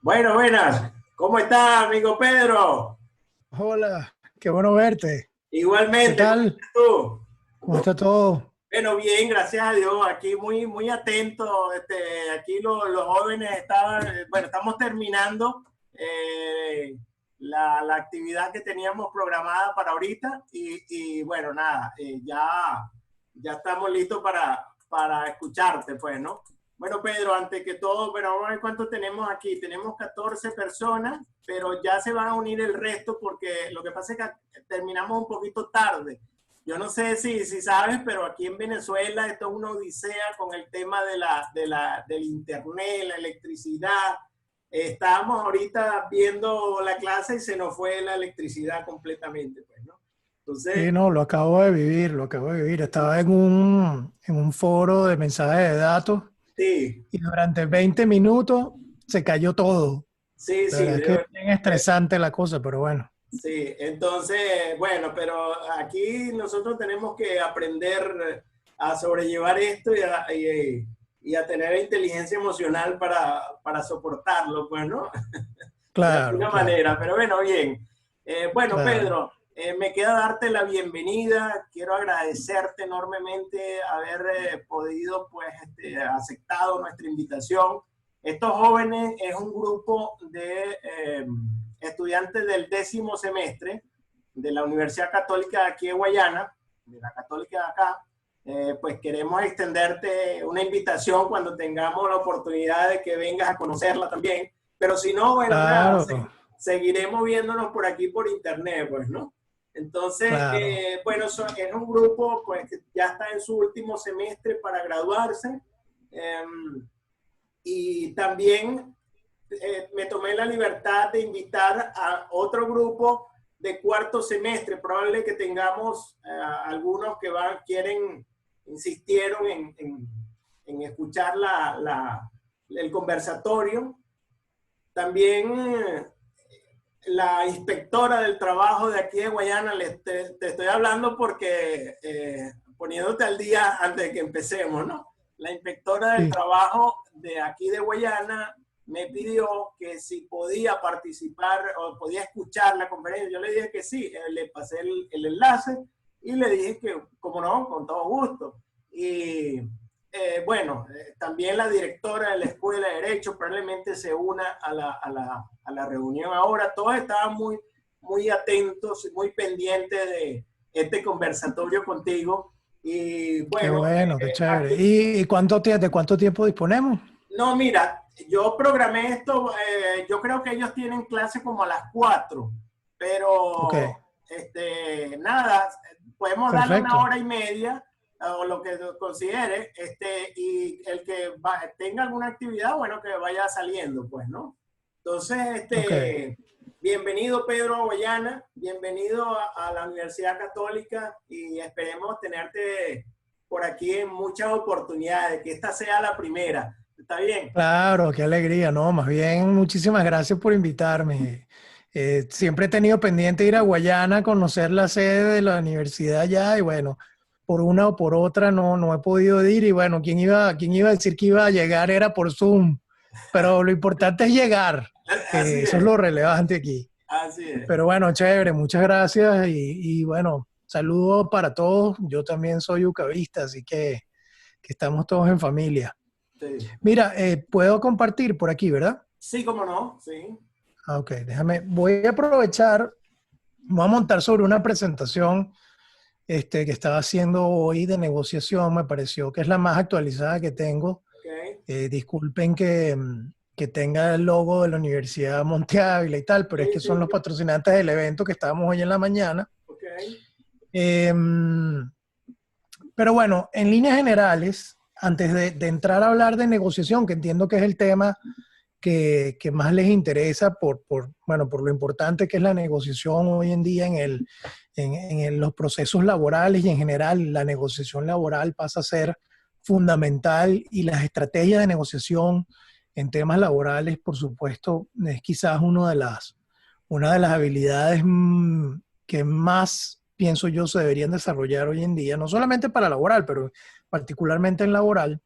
Bueno, buenas. ¿Cómo está, amigo Pedro? Hola, qué bueno verte. ¿Qué Igualmente, ¿cómo tal? estás tú? ¿Cómo está todo? Bueno, bien, gracias a Dios. Aquí muy atento. Aquí los jóvenes estaban, bueno, estamos terminando la actividad que teníamos programada para ahorita y bueno, nada, ya estamos listos para escucharte, pues, ¿no? Bueno, Pedro, antes que todo, pero vamos a ver cuánto tenemos aquí. Tenemos 14 personas, pero ya se van a unir el resto porque lo que pasa es que terminamos un poquito tarde. Yo no sé si sabes, pero aquí en Venezuela esto es una odisea con el tema del internet, la electricidad. Estábamos ahorita viendo la clase y se nos fue la electricidad completamente, pues, ¿no? Sí, Entonces, no, lo acabo de vivir, lo acabo de vivir. Estaba en un foro de mensajes de datos sí, y durante 20 minutos se cayó todo. sí, La sí, verdad es que es bien estresante la cosa, pero bueno, sí. Entonces, bueno, pero aquí nosotros tenemos que aprender a sobrellevar esto y a tener inteligencia emocional para soportarlo, pues, ¿no? De claro, alguna claro, manera, pero bueno, bien. Bueno, claro. Pedro, me queda darte la bienvenida. Quiero agradecerte enormemente haber podido, pues, aceptado nuestra invitación. Estos jóvenes es un grupo de estudiantes del 10º semestre de la Universidad Católica de aquí de Guayana, de la Católica de acá. Pues queremos extenderte una invitación cuando tengamos la oportunidad de que vengas a conocerla también, pero si no, bueno, nada, Claro, seguiremos viéndonos por aquí por internet, pues, ¿no? Entonces, claro. bueno, es un grupo pues, que ya está en su último semestre para graduarse. Eh, y también me tomé la libertad de invitar a otro grupo de cuarto semestre. Probable que tengamos algunos que insistieron en escuchar el conversatorio. También la inspectora del trabajo de aquí de Guayana, te estoy hablando porque poniéndote al día antes de que empecemos, ¿no? La inspectora del Sí. trabajo de aquí de Guayana me pidió que si podía participar o podía escuchar la conferencia. Yo le dije que sí, le pasé el enlace y le dije que, como no, con todo gusto. Y bueno, también la directora de la Escuela de Derecho probablemente se una a la reunión ahora. Todos estaban muy atentos, muy pendientes de este conversatorio contigo. Y Qué bueno, bueno, qué chévere. aquí, ¿Y de cuánto tiempo disponemos? no, mira, yo programé esto, yo creo que ellos tienen clase como a las 4, Ok, pero nada, podemos darle una perfecto. hora y media o lo que considere, y el que tenga alguna actividad, bueno, que vaya saliendo, pues, ¿no? Entonces, Ok. bienvenido Pedro a Guayana, bienvenido a la Universidad Católica y esperemos tenerte por aquí en muchas oportunidades, que esta sea la primera. ¿Está bien? Claro, qué alegría, no, más bien muchísimas gracias por invitarme. Siempre he tenido pendiente ir a Guayana a conocer la sede de la universidad allá y bueno, por una o por otra no he podido ir y bueno, quién iba a decir que iba a llegar era por Zoom, pero lo importante es llegar, Así eso es es, lo relevante aquí. así es. Pero bueno, chévere, muchas gracias y bueno, saludos para todos. Yo también soy ucavista, así que estamos todos en familia. Sí, Mira, puedo compartir por aquí, ¿verdad? sí, cómo no, sí. Ah, ok, voy a aprovechar, voy a montar sobre una presentación que estaba haciendo hoy de negociación, me pareció que es la más actualizada que tengo. Ok, Disculpen que tenga el logo de la Universidad Monte Ávila y tal, pero es sí, que son sí, los patrocinantes del evento que estábamos hoy en la mañana. ok, Em, pero bueno, en líneas generales, antes de entrar a hablar de negociación, que entiendo que es el tema que más les interesa bueno, por lo importante que es la negociación hoy en día los procesos laborales y en general la negociación laboral pasa a ser fundamental y las estrategias de negociación en temas laborales, por supuesto, es quizás una de las habilidades que más, pienso yo, se deberían desarrollar hoy en día, no solamente para laboral, pero particularmente en laboral.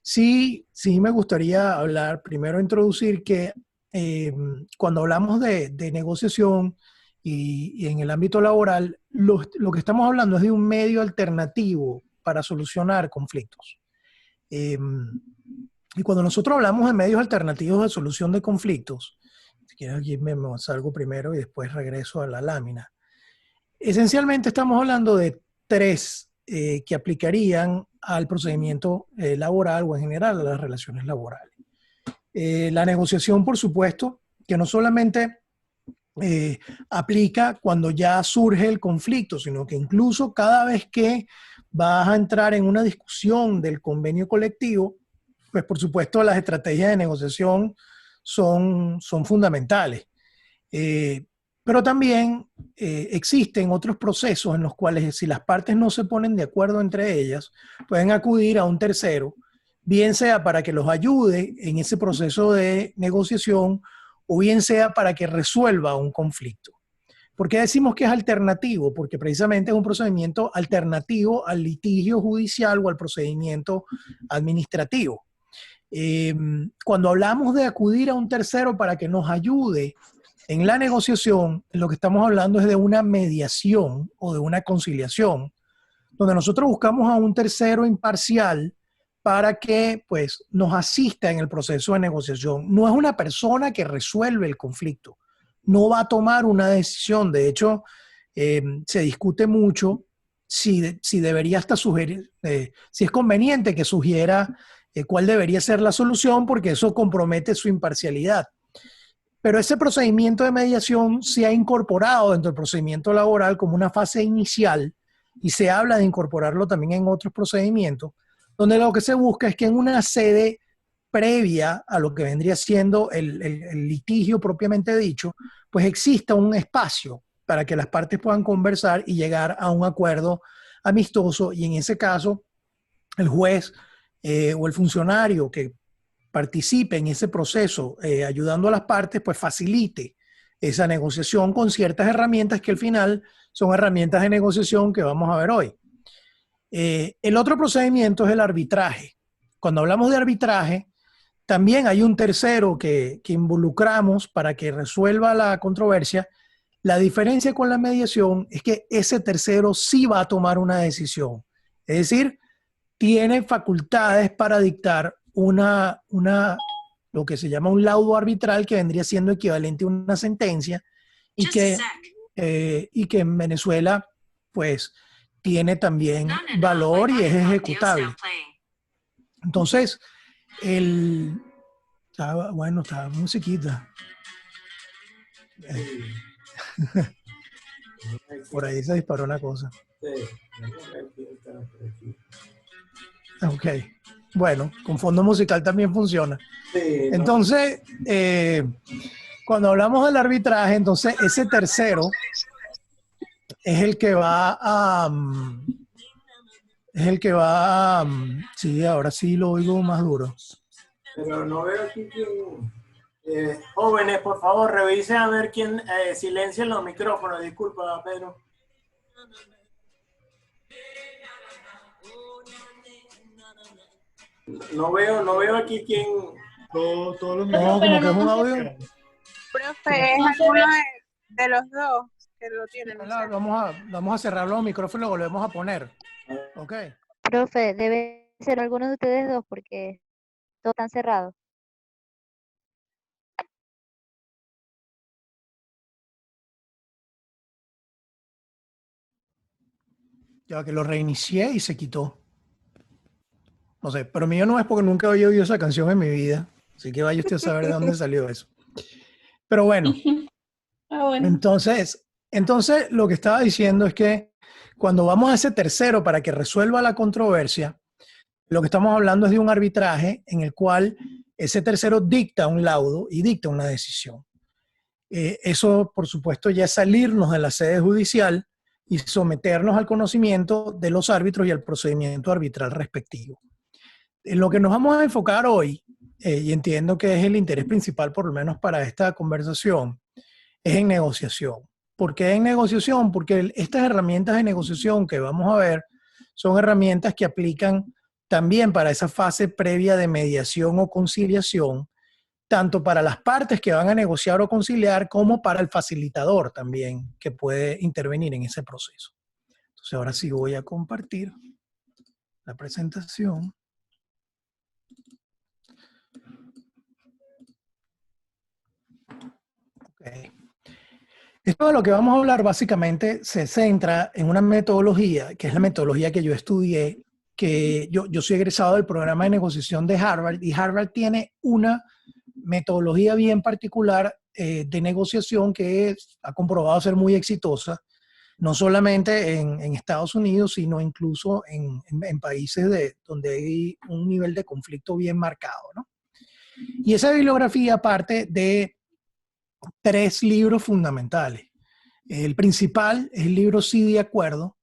Sí, sí me gustaría hablar, primero introducir que cuando hablamos de negociación y en el ámbito laboral, lo que estamos hablando es de un medio alternativo para solucionar conflictos. Y cuando nosotros hablamos de medios alternativos de solución de conflictos, si quieres aquí me salgo primero y después regreso a la lámina. Esencialmente estamos hablando de tres que aplicarían al procedimiento laboral o en general a las relaciones laborales. La negociación, por supuesto, que no solamente aplica cuando ya surge el conflicto, sino que incluso cada vez que vas a entrar en una discusión del convenio colectivo, pues por supuesto las estrategias de negociación son fundamentales. Pero también existen otros procesos en los cuales si las partes no se ponen de acuerdo entre ellas, pueden acudir a un tercero, bien sea para que los ayude en ese proceso de negociación o bien sea para que resuelva un conflicto. ¿Por qué decimos que es alternativo? Porque precisamente es un procedimiento alternativo al litigio judicial o al procedimiento administrativo. Cuando hablamos de acudir a un tercero para que nos ayude en la negociación, lo que estamos hablando es de una mediación o de una conciliación, donde nosotros buscamos a un tercero imparcial para que pues, nos asista en el proceso de negociación. No es una persona que resuelve el conflicto, no va a tomar una decisión. De hecho, se discute mucho si debería hasta sugerir, si es conveniente que sugiera cuál debería ser la solución, porque eso compromete su imparcialidad. Pero ese procedimiento de mediación se ha incorporado dentro del procedimiento laboral como una fase inicial y se habla de incorporarlo también en otros procedimientos, donde lo que se busca es que en una sede previa a lo que vendría siendo el litigio propiamente dicho, pues exista un espacio para que las partes puedan conversar y llegar a un acuerdo amistoso, y en ese caso el juez o el funcionario que participe en ese proceso ayudando a las partes, pues facilite esa negociación con ciertas herramientas que al final son herramientas de negociación que vamos a ver hoy. El otro procedimiento es el arbitraje. Cuando hablamos de arbitraje, también hay un tercero que involucramos para que resuelva la controversia. La diferencia con la mediación es que ese tercero sí va a tomar una decisión. Es decir, tiene facultades para dictar lo que se llama un laudo arbitral, que vendría siendo equivalente a una sentencia y que en Venezuela pues tiene también valor y es ejecutable. Entonces, estaba musiquita. Por ahí se disparó una cosa. Ok. Bueno, con fondo musical también funciona. Sí, ¿no? Entonces, cuando hablamos del arbitraje, entonces ese tercero es el que va a... sí, ahora sí lo oigo más duro. Pero no veo aquí quién... jóvenes, por favor, revisen a ver quién silencien los micrófonos. Disculpa, Pedro. No veo aquí quién... Todos los no, como que es un audio. Profe, es alguno de los dos que lo tienen. No sé. Vamos a cerrar los micrófonos y lo volvemos a poner. Ok. Profe, debe ser alguno de ustedes dos porque todos están cerrados. Ya que lo reinicié y se quitó. No sé, pero mío no es porque nunca había oído esa canción en mi vida. Así que vaya usted a saber de dónde salió eso. Pero bueno. Bueno. Entonces, lo que estaba diciendo es que cuando vamos a ese tercero para que resuelva la controversia, lo que estamos hablando es de un arbitraje en el cual ese tercero dicta un laudo y dicta una decisión. Eso, por supuesto, ya es salirnos de la sede judicial y someternos al conocimiento de los árbitros y al procedimiento arbitral respectivo. En lo que nos vamos a enfocar hoy, y entiendo que es el interés principal por lo menos para esta conversación, es en negociación. ¿Por qué en negociación? Porque estas herramientas de negociación que vamos a ver son herramientas que aplican también para esa fase previa de mediación o conciliación, tanto para las partes que van a negociar o conciliar como para el facilitador también que puede intervenir en ese proceso. Entonces ahora sí voy a compartir la presentación. Okay. Esto de lo que vamos a hablar básicamente se centra en una metodología, que es la metodología que yo estudié, que yo soy egresado del programa de negociación de Harvard, y Harvard tiene una metodología bien particular de negociación que ha comprobado ser muy exitosa, no solamente en Estados Unidos, sino incluso en países donde hay un nivel de conflicto bien marcado, ¿no? Y esa bibliografía parte de 3 libros fundamentales. El principal es el libro Sí de Acuerdo.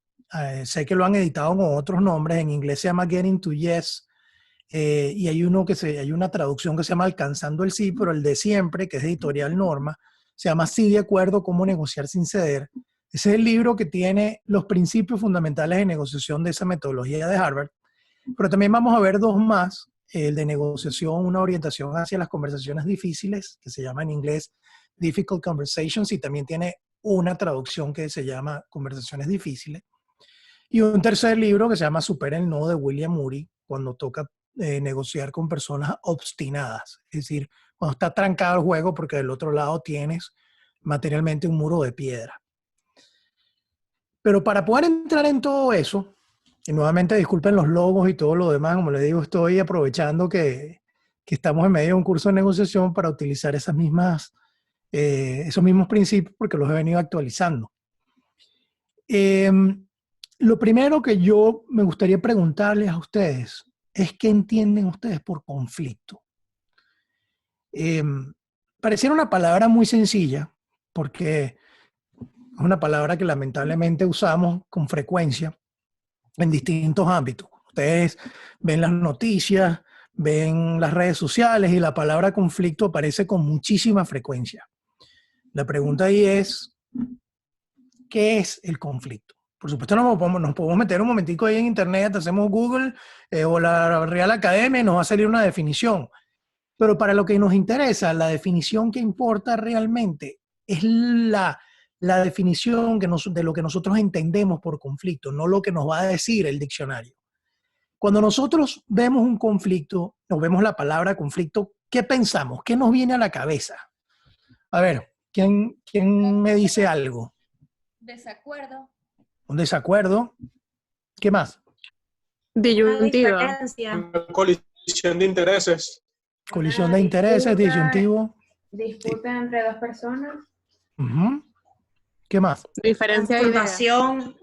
Sé que lo han editado con otros nombres. En inglés se llama Getting to Yes. Y hay una traducción que se llama Alcanzando el Sí, pero el de siempre, que es editorial Norma, se llama Sí de Acuerdo, Cómo negociar sin ceder. Ese es el libro que tiene los principios fundamentales de negociación de esa metodología de Harvard. Pero también vamos a ver 2 más. El de negociación, una orientación hacia las conversaciones difíciles, que se llama en inglés Difficult Conversations, y también tiene una traducción que se llama Conversaciones difíciles. Y un tercer libro que se llama Supera el No, de William Ury, cuando toca negociar con personas obstinadas. Es decir, cuando está trancado el juego porque del otro lado tienes materialmente un muro de piedra. Pero para poder entrar en todo eso, y nuevamente disculpen los logos y todo lo demás, como les digo, estoy aprovechando que estamos en medio de un curso de negociación para utilizar esos mismos principios porque los he venido actualizando. Lo primero que yo me gustaría preguntarles a ustedes es qué entienden ustedes por conflicto. Pareciera una palabra muy sencilla porque es una palabra que lamentablemente usamos con frecuencia en distintos ámbitos. Ustedes ven las noticias, ven las redes sociales y la palabra conflicto aparece con muchísima frecuencia. La pregunta ahí es, ¿qué es el conflicto? Por supuesto nos podemos meter un momentico ahí en internet, hacemos Google o la Real Academia y nos va a salir una definición. Pero para lo que nos interesa, la definición que importa realmente es la definición de lo que nosotros entendemos por conflicto, no lo que nos va a decir el diccionario. Cuando nosotros vemos un conflicto, o vemos la palabra conflicto, ¿qué pensamos? ¿Qué nos viene a la cabeza? A ver, ¿quién me dice algo? Desacuerdo. Un desacuerdo. ¿Qué más? Disyuntiva. Una colisión de intereses. Colisión de intereses, disyuntivo. Disputa entre 2 personas. Uh-huh. ¿Qué más? Diferencia de ideas. Confrontación,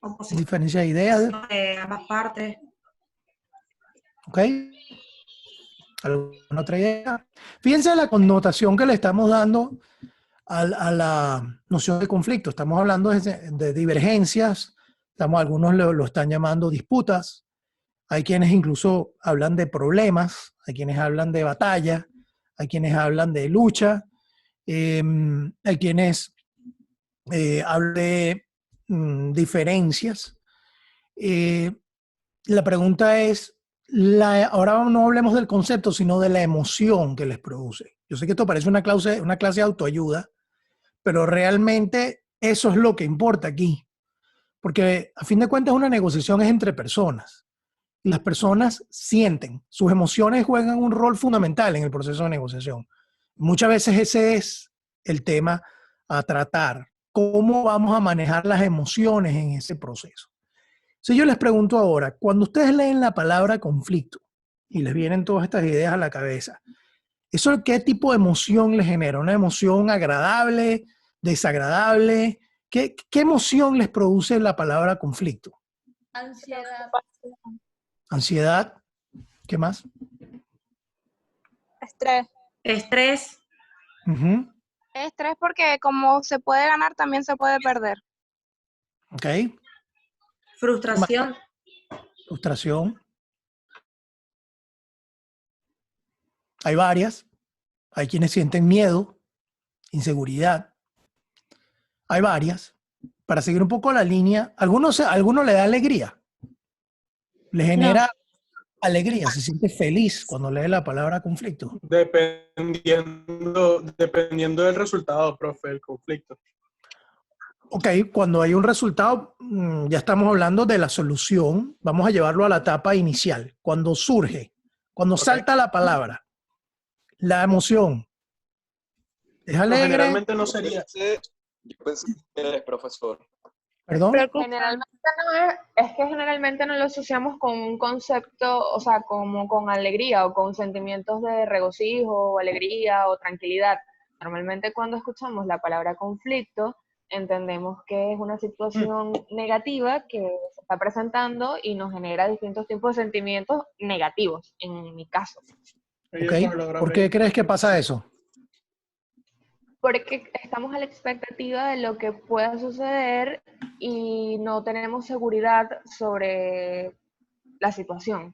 oposición Diferencia de ideas. de ambas partes. ¿Ok? ¿Alguna otra idea? Fíjense la connotación que le estamos dando a la noción de conflicto. Estamos hablando de divergencias, algunos lo están llamando disputas, hay quienes incluso hablan de problemas, hay quienes hablan de batalla, hay quienes hablan de lucha, hay quienes hablan de diferencias. La pregunta es, ahora no hablemos del concepto, sino de la emoción que les produce. Yo sé que esto parece una clase de autoayuda, pero realmente eso es lo que importa aquí. Porque a fin de cuentas una negociación es entre personas. Y las personas sienten, sus emociones juegan un rol fundamental en el proceso de negociación. Muchas veces ese es el tema a tratar. ¿Cómo vamos a manejar las emociones en ese proceso? Si yo les pregunto ahora, cuando ustedes leen la palabra conflicto y les vienen todas estas ideas a la cabeza, ¿eso qué tipo de emoción les genera? ¿Una emoción agradable, desagradable? ¿Qué emoción les produce la palabra conflicto? Ansiedad. Ansiedad. ¿Qué más? Estrés. Estrés, Uh-huh. Estrés porque como se puede ganar, también se puede perder. Ok. frustración, Frustración. Hay varias. Hay quienes sienten miedo, inseguridad. Hay varias. Para seguir un poco la línea, algunos le da alegría. Le genera Alegría, se siente feliz cuando lee la palabra conflicto. Dependiendo del resultado, profe, del conflicto. Ok, cuando hay un resultado, ya estamos hablando de la solución. Vamos a llevarlo a la etapa inicial. Cuando surge, cuando salta la palabra, la emoción. ¿Es Pero alegre? generalmente no sería. Yo pensé que eres profesor. ¿Perdón? Generalmente es que generalmente no lo asociamos con un concepto, o sea, como con alegría o con sentimientos de regocijo o alegría o tranquilidad. Normalmente cuando escuchamos la palabra conflicto, entendemos que es una situación negativa que se está presentando y nos genera distintos tipos de sentimientos negativos, en mi caso. Ok, ¿por qué crees que pasa eso? Porque estamos a la expectativa de lo que pueda suceder y no tenemos seguridad sobre la situación.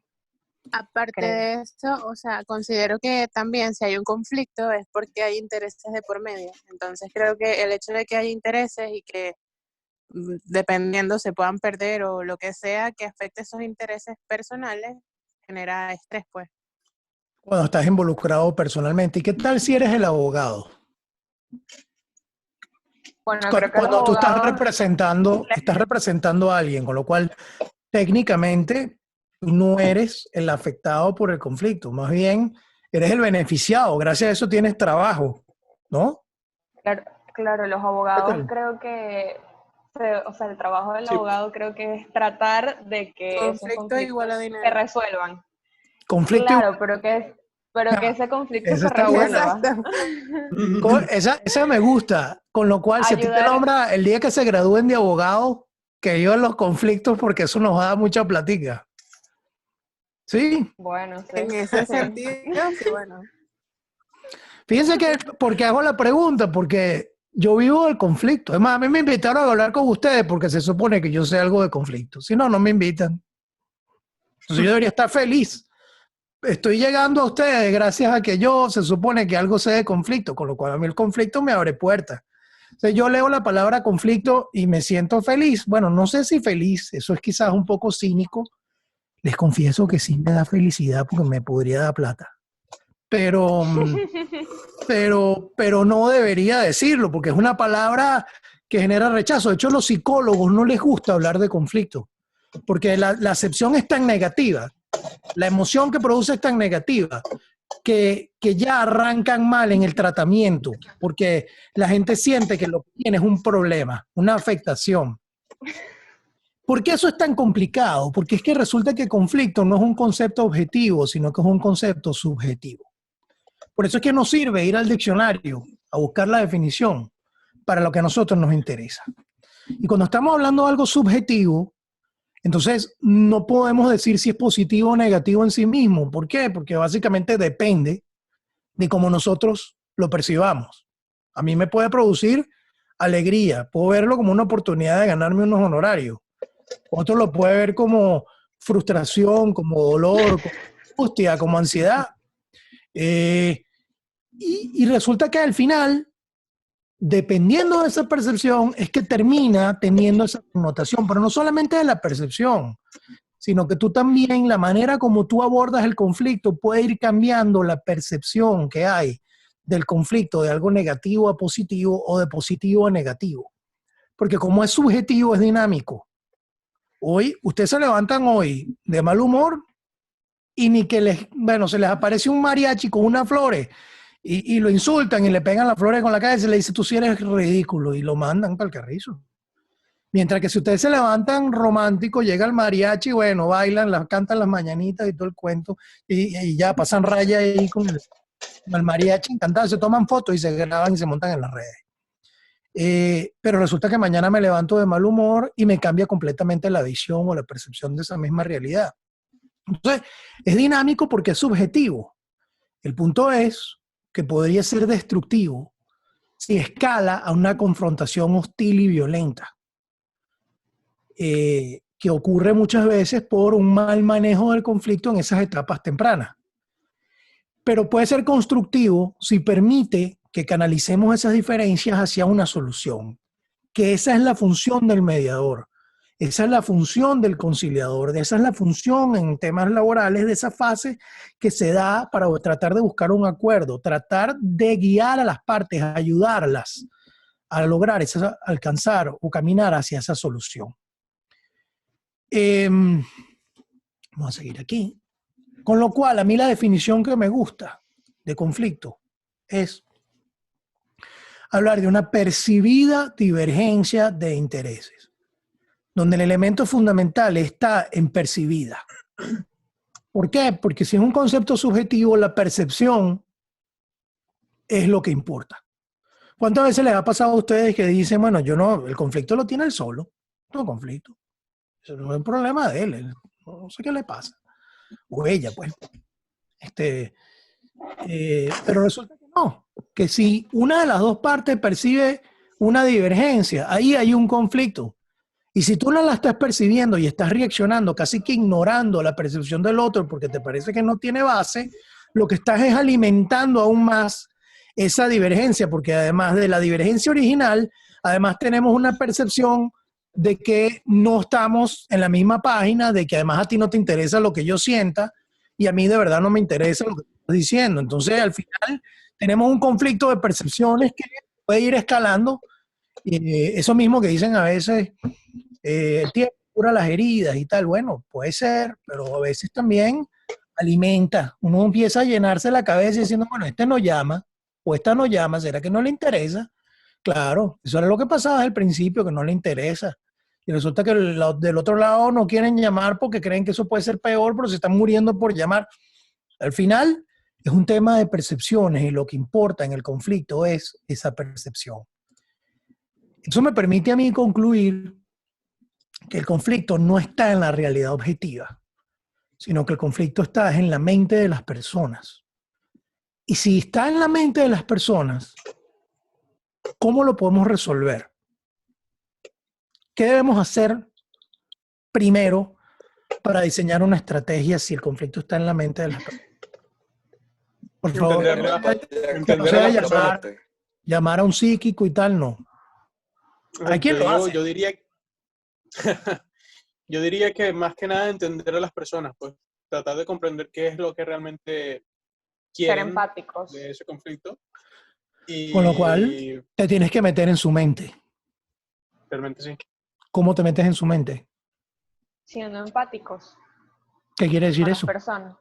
Aparte creo. de eso, o sea, considero que también si hay un conflicto es porque hay intereses de por medio. Entonces creo que el hecho de que haya intereses y que dependiendo se puedan perder o lo que sea que afecte esos intereses personales genera estrés, pues. Cuando estás involucrado personalmente. ¿Y qué tal si eres el abogado? Bueno, creo que los Cuando tú estás abogados estás representando a alguien, con lo cual técnicamente tú no eres el afectado por el conflicto, más bien eres el beneficiado. Gracias a eso tienes trabajo, ¿no? Claro, los ¿Qué abogados tal? creo que, o sea, el trabajo del Sí. abogado creo que es tratar de que esos Conflicto igual a conflictos dinero. se resuelvan. Conflicto. Claro, pero que ese conflicto Esa se está buena. resuelva. Esa me gusta. Con lo cual, si a ti te Ayudar. nombra el día que se gradúen de abogado, que vivan los conflictos porque eso nos da mucha platica. ¿Sí? Bueno, sí. En ese sí. sentido, sí, bueno. Fíjense que, porque hago la pregunta, porque yo vivo el conflicto. Es más, a mí me invitaron a hablar con ustedes porque se supone que yo sé algo de conflicto. Si no, no me invitan. Entonces yo debería estar feliz. Estoy llegando a ustedes gracias a que yo se supone que algo sé de conflicto, con lo cual a mí el conflicto me abre puertas. Entonces yo leo la palabra conflicto y me siento feliz. Bueno, no sé si feliz, eso es quizás un poco cínico. Les confieso que sí me da felicidad porque me podría dar plata. Pero no debería decirlo porque es una palabra que genera rechazo. De hecho, a los psicólogos no les gusta hablar de conflicto porque la acepción es tan negativa, la emoción que produce es tan negativa que ya arrancan mal en el tratamiento porque la gente siente que lo que tiene es un problema, una afectación. ¿Por qué eso es tan complicado? Porque es que resulta que conflicto no es un concepto objetivo, sino que es un concepto subjetivo. Por eso es que nos sirve ir al diccionario a buscar la definición para lo que a nosotros nos interesa. Y cuando estamos hablando de algo subjetivo, entonces no podemos decir si es positivo o negativo en sí mismo. ¿Por qué? Porque básicamente depende de cómo nosotros lo percibamos. A mí me puede producir alegría, puedo verlo como una oportunidad de ganarme unos honorarios. Otro lo puede ver como frustración, como dolor, como angustia, como ansiedad. Y resulta que al final, dependiendo de esa percepción, es que termina teniendo esa connotación, pero no solamente de la percepción, sino que tú también, la manera como tú abordas el conflicto puede ir cambiando la percepción que hay del conflicto, de algo negativo a positivo o de positivo a negativo. Porque como es subjetivo, es dinámico. Hoy, ustedes se levantan hoy de mal humor y ni que se les aparece un mariachi con unas flores y lo insultan y le pegan las flores con la cabeza y le dicen, tú sí eres ridículo, y lo mandan para el carrizo. Mientras que si ustedes se levantan románticos, llega el mariachi, bueno, bailan, cantan las mañanitas y todo el cuento, y ya pasan raya ahí con el mariachi encantado, se toman fotos y se graban y se montan en las redes. Pero resulta que mañana me levanto de mal humor y me cambia completamente la visión o la percepción de esa misma realidad. Entonces, es dinámico porque es subjetivo. El punto es que podría ser destructivo si escala a una confrontación hostil y violenta, que ocurre muchas veces por un mal manejo del conflicto en esas etapas tempranas. Pero puede ser constructivo si permite que canalicemos esas diferencias hacia una solución, que esa es la función del mediador, Esa es la función del conciliador, esa es la función en temas laborales de esa fase que se da para tratar de buscar un acuerdo, tratar de guiar a las partes, ayudarlas a lograr, alcanzar o caminar hacia esa solución. Vamos a seguir aquí. Con lo cual, a mí la definición que me gusta de conflicto es hablar de una percibida divergencia de intereses, donde el elemento fundamental está en percibida. ¿Por qué? Porque si es un concepto subjetivo, la percepción es lo que importa. ¿Cuántas veces les ha pasado a ustedes que dicen, bueno, yo no, el conflicto lo tiene él solo? No conflicto. Eso no es un problema de él, no sé qué le pasa. O ella, pues. Pero resulta que no, que si una de las dos partes percibe una divergencia, ahí hay un conflicto. Y si tú no la estás percibiendo y estás reaccionando, casi que ignorando la percepción del otro porque te parece que no tiene base, lo que estás es alimentando aún más esa divergencia, porque además de la divergencia original, además tenemos una percepción de que no estamos en la misma página, de que además a ti no te interesa lo que yo sienta y a mí de verdad no me interesa lo que estás diciendo. Entonces, al final, tenemos un conflicto de percepciones que puede ir escalando. Eso mismo que dicen a veces, el tiempo cura las heridas y tal. Bueno, puede ser, pero a veces también alimenta. Uno empieza a llenarse la cabeza diciendo, bueno, este no llama, o esta no llama, ¿será que no le interesa? Claro, eso era lo que pasaba al principio, que no le interesa. Y resulta que del otro lado no quieren llamar porque creen que eso puede ser peor, pero se están muriendo por llamar. Al final es un tema de percepciones y lo que importa en el conflicto es esa percepción. Eso me permite a mí concluir que el conflicto no está en la realidad objetiva, sino que el conflicto está en la mente de las personas. Y si está en la mente de las personas, ¿cómo lo podemos resolver? ¿Qué debemos hacer primero para diseñar una estrategia si el conflicto está en la mente de las personas? Por favor, que no sea llamar a un psíquico y tal, no. ¿Hay quien lo hace? Yo diría que más que nada entender a las personas, pues tratar de comprender qué es lo que realmente quieren Ser empáticos de ese conflicto. Y con lo cual, te tienes que meter en su mente. Realmente sí. ¿Cómo te metes en su mente? siendo empáticos ¿Qué quiere decir con eso? las personas.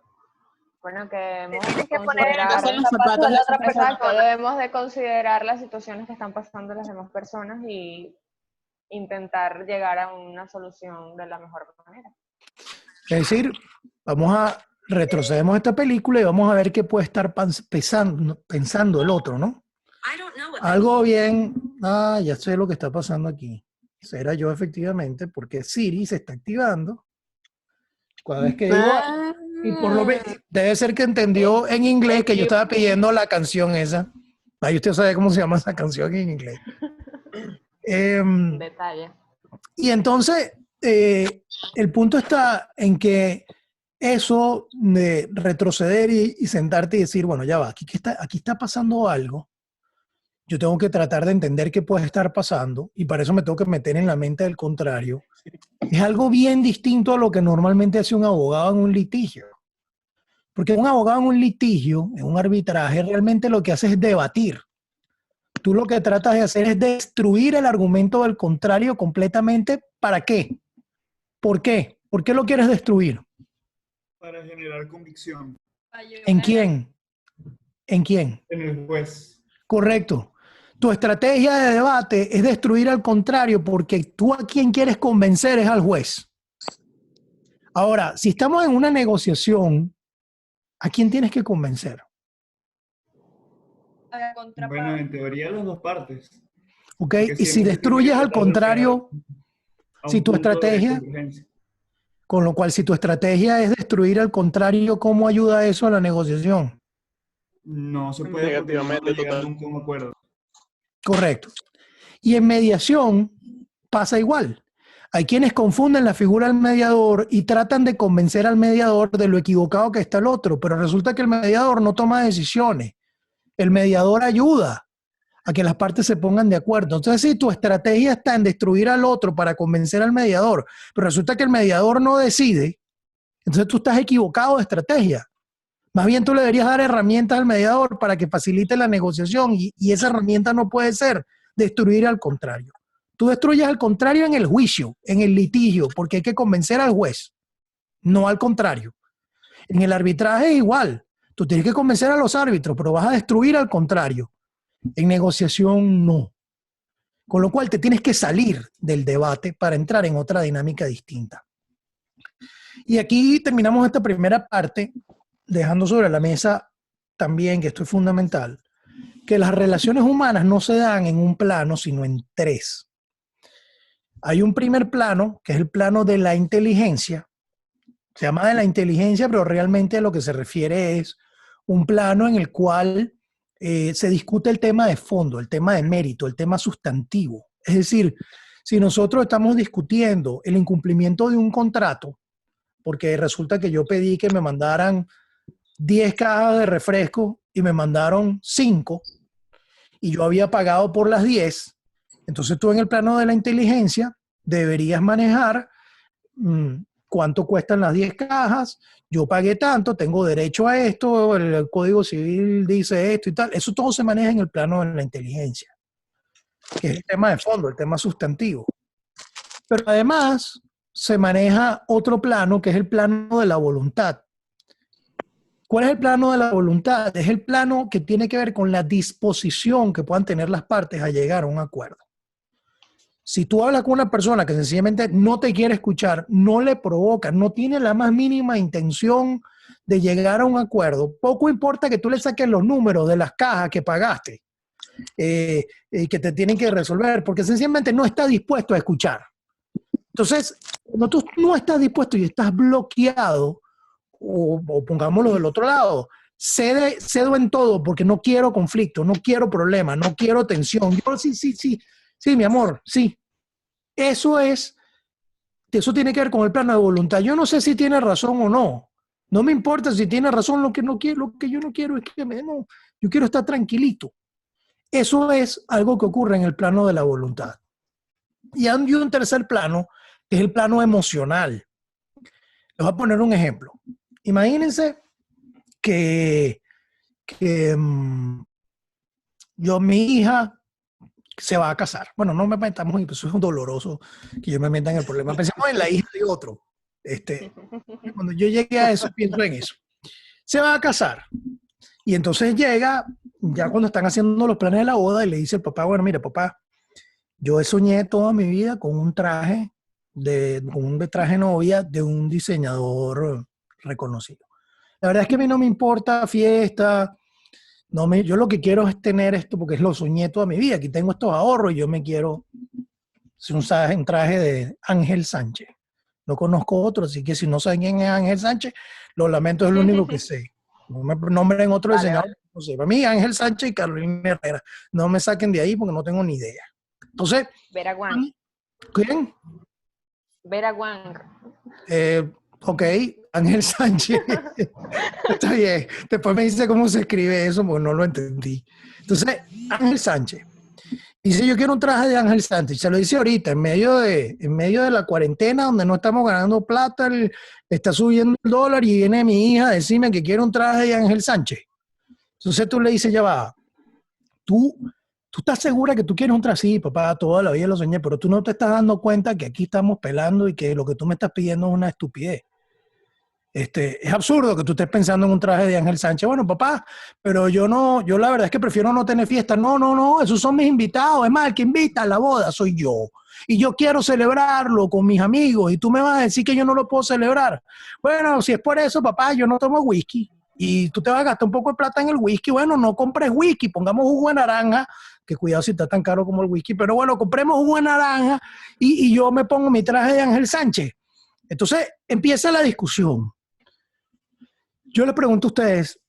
Bueno, que debemos Tienes que poner considerar, en los zapatos de la otra exacto, debemos de considerar las situaciones que están pasando las demás personas y intentar llegar a una solución de la mejor manera. Es decir, vamos a retrocedemos esta película y vamos a ver qué puede estar pensando el otro, ¿no? Algo bien, ya sé lo que está pasando aquí. Será yo efectivamente, porque Siri se está activando cada vez que digo, y por lo menos debe ser que entendió en inglés que yo estaba pidiendo la canción esa. Ahí usted sabe cómo se llama esa canción en inglés. Detalle. Y entonces, el punto está en que eso de retroceder y sentarte y decir, bueno, ya va, aquí está pasando algo. Yo tengo que tratar de entender qué puede estar pasando y para eso me tengo que meter en la mente del contrario. Es algo bien distinto a lo que normalmente hace un abogado en un litigio. Porque un abogado en un litigio, en un arbitraje, realmente lo que hace es debatir. Tú lo que tratas de hacer es destruir el argumento del contrario completamente. ¿Para qué? ¿Por qué? ¿Por qué lo quieres destruir? Para generar convicción. ¿En quién? ¿En quién? En el juez. Correcto. Tu estrategia de debate es destruir al contrario porque tú a quien quieres convencer es al juez. Ahora, si estamos en una negociación, ¿a quién tienes que convencer? Bueno, en teoría las dos partes. ¿Ok? Y si destruyes al contrario, si tu estrategia, con lo cual si tu estrategia es destruir al contrario, ¿cómo ayuda eso a la negociación? No se puede Negativamente, llegar nunca a un acuerdo. Correcto. Y en mediación pasa igual. Hay quienes confunden la figura del mediador y tratan de convencer al mediador de lo equivocado que está el otro, pero resulta que el mediador no toma decisiones. El mediador ayuda a que las partes se pongan de acuerdo. Entonces, si tu estrategia está en destruir al otro para convencer al mediador, pero resulta que el mediador no decide, entonces tú estás equivocado de estrategia. Más bien tú le deberías dar herramientas al mediador para que facilite la negociación y esa herramienta no puede ser destruir al contrario. Tú destruyes al contrario en el juicio, en el litigio, porque hay que convencer al juez, no al contrario. En el arbitraje es igual. Tú tienes que convencer a los árbitros, pero vas a destruir al contrario. En negociación no. Con lo cual te tienes que salir del debate para entrar en otra dinámica distinta. Y aquí terminamos esta primera parte, dejando sobre la mesa también, que esto es fundamental, que las relaciones humanas no se dan en un plano, sino en tres. Hay un primer plano, que es el plano de la inteligencia. Se llama de la inteligencia, pero realmente a lo que se refiere es un plano en el cual se discute el tema de fondo, el tema de mérito, el tema sustantivo. Es decir, si nosotros estamos discutiendo el incumplimiento de un contrato, porque resulta que yo pedí que me mandaran 10 cajas de refresco y me mandaron 5 y yo había pagado por las 10, entonces tú en el plano de la inteligencia deberías manejar cuánto cuestan las 10 cajas, yo pagué tanto, tengo derecho a esto, el Código Civil dice esto y tal. Eso todo se maneja en el plano de la inteligencia, que es el tema de fondo, el tema sustantivo. Pero además se maneja otro plano, que es el plano de la voluntad. ¿Cuál es el plano de la voluntad? Es el plano que tiene que ver con la disposición que puedan tener las partes a llegar a un acuerdo. Si tú hablas con una persona que sencillamente no te quiere escuchar, no le provoca, no tiene la más mínima intención de llegar a un acuerdo, poco importa que tú le saques los números de las cajas que pagaste, que te tienen que resolver, porque sencillamente no está dispuesto a escuchar. Entonces, cuando tú no estás dispuesto y estás bloqueado, o pongámoslo del otro lado, cedo en todo porque no quiero conflicto, no quiero problema, no quiero tensión. Yo sí, mi amor, sí. Eso tiene que ver con el plano de voluntad. Yo no sé si tiene razón o no. No me importa si tiene razón. Lo que yo no quiero es que yo quiero estar tranquilito. Eso es algo que ocurre en el plano de la voluntad. Y hay un tercer plano, que es el plano emocional. Les voy a poner un ejemplo. Imagínense que mi hija se va a casar. Bueno, no me metamos en eso, es doloroso que yo me meta en el problema. Pensemos en la hija de otro. Cuando yo llegue a eso, pienso en eso. Se va a casar. Y entonces llega, ya cuando están haciendo los planes de la boda, y le dice al papá, bueno, mira, papá, yo soñé toda mi vida con un traje novia de un diseñador reconocido. La verdad es que a mí no me importa fiesta. Yo lo que quiero es tener esto porque lo soñé toda mi vida. Aquí tengo estos ahorros y yo me quiero hacer un traje de Ángel Sánchez. No conozco otro, así que si no saben quién es Ángel Sánchez, lo lamento, es lo único que sé. No me nombren otro diseñador. Vale. No sé. Para mí, Ángel Sánchez y Carolina Herrera. No me saquen de ahí porque no tengo ni idea. Entonces, Vera Wang. ¿Quién? Vera Wang. Ok, Ángel Sánchez. Está bien. Después me dice cómo se escribe eso, porque no lo entendí. Entonces, Ángel Sánchez. Dice, yo quiero un traje de Ángel Sánchez. Se lo dice ahorita, en medio de la cuarentena, donde no estamos ganando plata, está subiendo el dólar y viene mi hija a decirme que quiere un traje de Ángel Sánchez. Entonces tú le dices, ya va, tú estás segura que tú quieres un traje, sí, papá, toda la vida lo soñé, pero tú no te estás dando cuenta que aquí estamos pelando y que lo que tú me estás pidiendo es una estupidez. Es absurdo que tú estés pensando en un traje de Ángel Sánchez. Bueno, papá, pero yo la verdad es que prefiero no tener fiesta. No, esos son mis invitados. Es más, el que invita a la boda soy yo. Y yo quiero celebrarlo con mis amigos y tú me vas a decir que yo no lo puedo celebrar. Bueno, si es por eso, papá, yo no tomo whisky y tú te vas a gastar un poco de plata en el whisky. Bueno, no compres whisky, pongamos jugo de naranja, que cuidado si está tan caro como el whisky, pero bueno, compremos jugo de naranja y yo me pongo mi traje de Ángel Sánchez. Entonces empieza la discusión. Yo les pregunto a ustedes,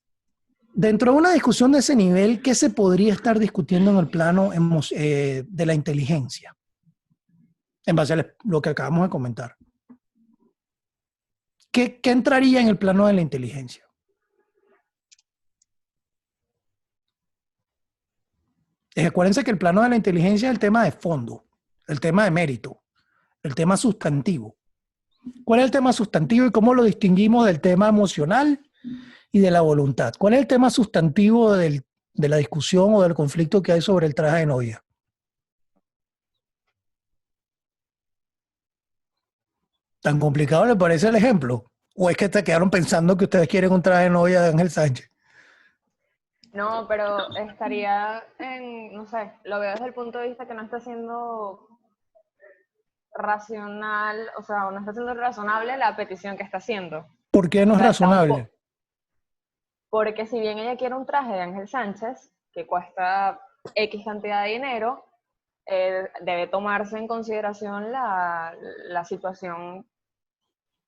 dentro de una discusión de ese nivel, ¿qué se podría estar discutiendo en el plano de la inteligencia? En base a lo que acabamos de comentar. ¿Qué entraría en el plano de la inteligencia? Acuérdense que el plano de la inteligencia es el tema de fondo, el tema de mérito, el tema sustantivo. ¿Cuál es el tema sustantivo y cómo lo distinguimos del tema emocional y de la voluntad? ¿Cuál es el tema sustantivo de la discusión o del conflicto que hay sobre el traje de novia? ¿Tan complicado le parece el ejemplo? ¿O es que te quedaron pensando que ustedes quieren un traje de novia de Ángel Sánchez? No, pero estaría en, no sé, lo veo desde el punto de vista que no está siendo racional, o sea, no está siendo razonable la petición que está haciendo. ¿Por qué no es razonable? Porque si bien ella quiere un traje de Ángel Sánchez, que cuesta X cantidad de dinero, debe tomarse en consideración la situación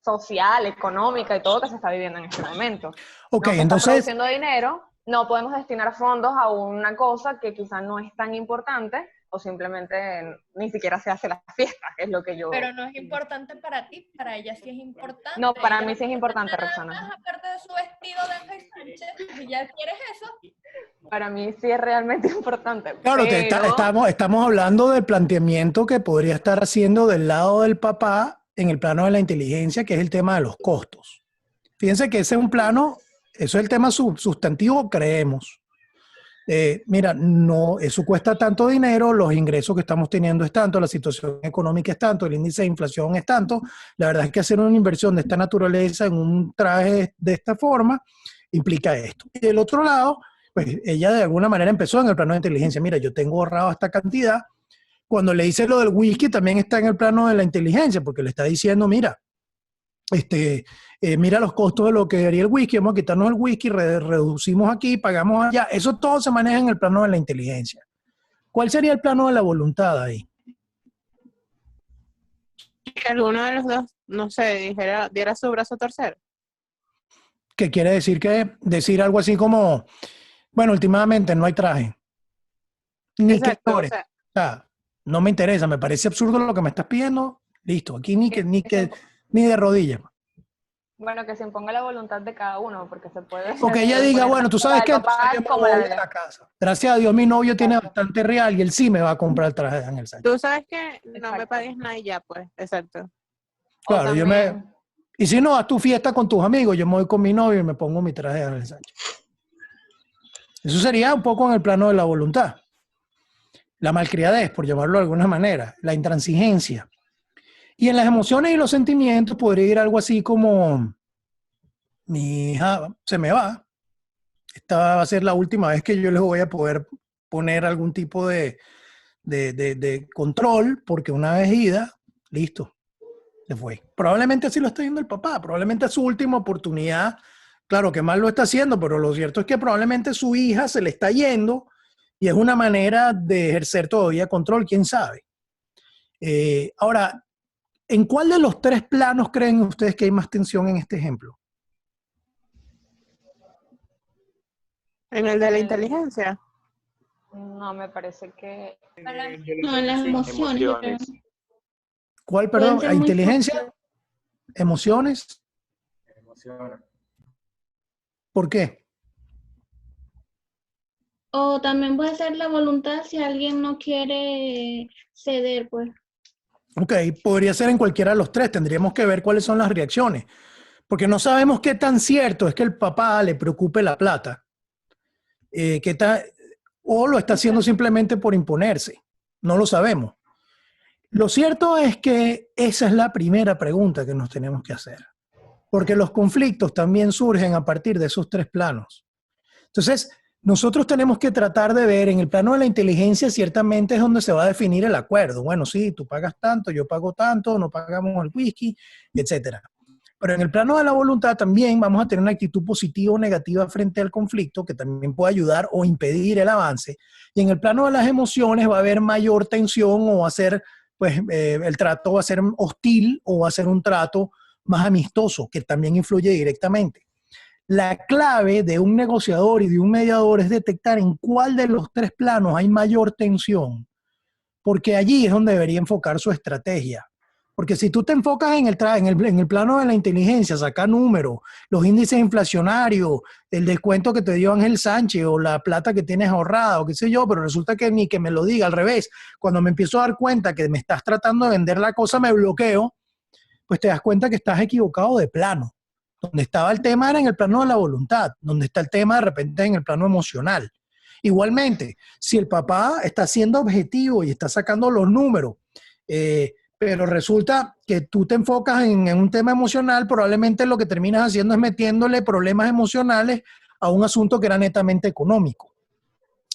social, económica y todo que se está viviendo en este momento. Ok, no se entonces... está produciendo dinero, no podemos destinar fondos a una cosa que quizás no es tan importante o simplemente ni siquiera se hace la fiesta, que es lo que yo... Pero no es importante para ti, para ella sí es importante. No, para ella mí sí es importante, nada Roxana. más aparte de su vestido de Ángel Sánchez, si ya quieres eso. Para mí sí es realmente importante. Claro, pero... estamos hablando del planteamiento que podría estar haciendo del lado del papá en el plano de la inteligencia, que es el tema de los costos. Fíjense que ese es un plano, eso es el tema sustantivo, creemos. Mira, no, eso cuesta tanto dinero, los ingresos que estamos teniendo es tanto, la situación económica es tanto, el índice de inflación es tanto. La verdad es que hacer una inversión de esta naturaleza en un traje de esta forma implica esto. Y del otro lado, pues ella de alguna manera empezó en el plano de inteligencia. Mira, yo tengo ahorrado esta cantidad. Cuando le dice lo del whisky, también está en el plano de la inteligencia, porque le está diciendo, mira, mira los costos de lo que haría el whisky, vamos a quitarnos el whisky, reducimos aquí, pagamos allá. Eso todo se maneja en el plano de la inteligencia. ¿Cuál sería el plano de la voluntad ahí? Que alguno de los dos, no sé, diera su brazo a torcer. ¿Qué quiere decir? Decir algo así como, bueno, últimamente no hay traje. Ni Exacto, que llore. O sea, no me interesa, me parece absurdo lo que me estás pidiendo. Listo, aquí ni de rodillas. Bueno, que se imponga la voluntad de cada uno, porque se puede... O que ella diga, bueno, tú sabes que yo me voy a la casa. Gracias a Dios mi novio tiene bastante real y él sí me va a comprar el traje de Ángel Sánchez. Tú sabes que no me pagues nada y ya, pues, exacto. Claro, y si no, haz tu fiesta con tus amigos, yo me voy con mi novio y me pongo mi traje de Ángel Sánchez. Eso sería un poco en el plano de la voluntad. La malcriadez, por llamarlo de alguna manera, la intransigencia. Y en las emociones y los sentimientos podría ir algo así como, mi hija se me va, esta va a ser la última vez que yo les voy a poder poner algún tipo de control, porque una vez ida, listo, se fue. Probablemente así lo está viendo el papá, probablemente es su última oportunidad. Claro que mal lo está haciendo, pero lo cierto es que probablemente su hija se le está yendo y es una manera de ejercer todavía control, quién sabe. Ahora, ¿en cuál de los tres planos creen ustedes que hay más tensión en este ejemplo? ¿En el de la inteligencia? No, me parece que... No, en las emociones. Yo creo. ¿Cuál, perdón? ¿Inteligencia? ¿Emociones? Emociones. ¿Por qué? O también puede ser la voluntad si alguien no quiere ceder, pues. Ok, podría ser en cualquiera de los tres. Tendríamos que ver cuáles son las reacciones. Porque no sabemos qué tan cierto es que el papá le preocupe la plata. O lo está haciendo simplemente por imponerse. No lo sabemos. Lo cierto es que esa es la primera pregunta que nos tenemos que hacer. Porque los conflictos también surgen a partir de esos tres planos. Entonces, nosotros tenemos que tratar de ver, en el plano de la inteligencia ciertamente es donde se va a definir el acuerdo. Bueno, sí, tú pagas tanto, yo pago tanto, no pagamos el whisky, etcétera. Pero en el plano de la voluntad también vamos a tener una actitud positiva o negativa frente al conflicto que también puede ayudar o impedir el avance. Y en el plano de las emociones va a haber mayor tensión o va a ser, pues, el trato va a ser hostil o va a ser un trato más amistoso, que también influye directamente. La clave de un negociador y de un mediador es detectar en cuál de los tres planos hay mayor tensión, porque allí es donde debería enfocar su estrategia. Porque si tú te enfocas en el plano de la inteligencia, sacar números, los índices inflacionarios, el descuento que te dio Ángel Sánchez o la plata que tienes ahorrada o qué sé yo, pero resulta que ni que me lo diga, al revés. Cuando me empiezo a dar cuenta que me estás tratando de vender la cosa, me bloqueo, pues te das cuenta que estás equivocado de plano. Donde estaba el tema era en el plano de la voluntad, donde está el tema de repente en el plano emocional. Igualmente, si el papá está siendo objetivo y está sacando los números, pero resulta que tú te enfocas en un tema emocional, probablemente lo que terminas haciendo es metiéndole problemas emocionales a un asunto que era netamente económico.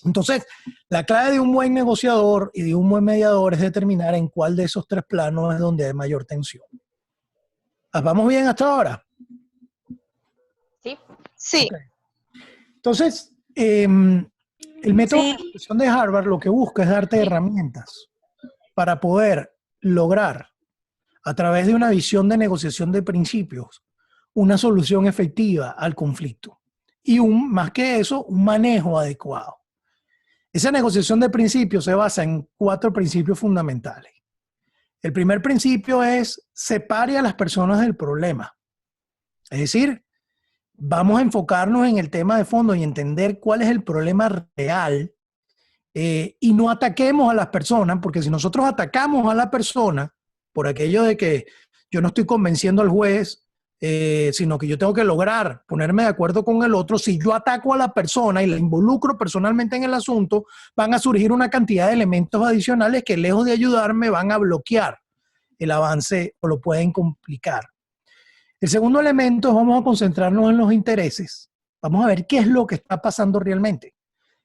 Entonces, la clave de un buen negociador y de un buen mediador es determinar en cuál de esos tres planos es donde hay mayor tensión. ¿Vamos bien hasta ahora? Sí. Sí. Okay. Entonces, el método de negociación de Harvard lo que busca es darte herramientas para poder lograr, a través de una visión de negociación de principios, una solución efectiva al conflicto. Y más que eso, un manejo adecuado. Esa negociación de principios se basa en 4 principios fundamentales. El primer principio es separe a las personas del problema. Es decir, vamos a enfocarnos en el tema de fondo y entender cuál es el problema real y no ataquemos a las personas, porque si nosotros atacamos a la persona por aquello de que yo no estoy convenciendo al juez, sino que yo tengo que lograr ponerme de acuerdo con el otro, si yo ataco a la persona y la involucro personalmente en el asunto, van a surgir una cantidad de elementos adicionales que lejos de ayudarme van a bloquear el avance o lo pueden complicar. El segundo elemento es vamos a concentrarnos en los intereses. Vamos a ver qué es lo que está pasando realmente.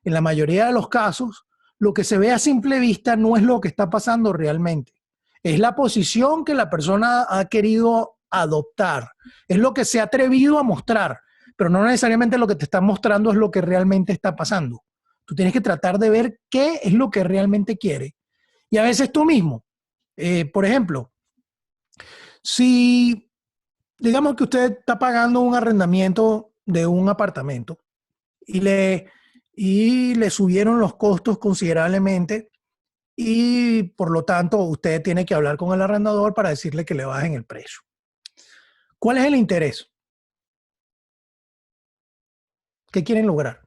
En la mayoría de los casos, lo que se ve a simple vista no es lo que está pasando realmente. Es la posición que la persona ha querido adoptar. Es lo que se ha atrevido a mostrar, pero no necesariamente lo que te está mostrando es lo que realmente está pasando. Tú tienes que tratar de ver qué es lo que realmente quiere. Y a veces tú mismo. Por ejemplo, si digamos que usted está pagando un arrendamiento de un apartamento y le subieron los costos considerablemente y por lo tanto usted tiene que hablar con el arrendador para decirle que le bajen el precio. ¿Cuál es el interés? ¿Qué quieren lograr?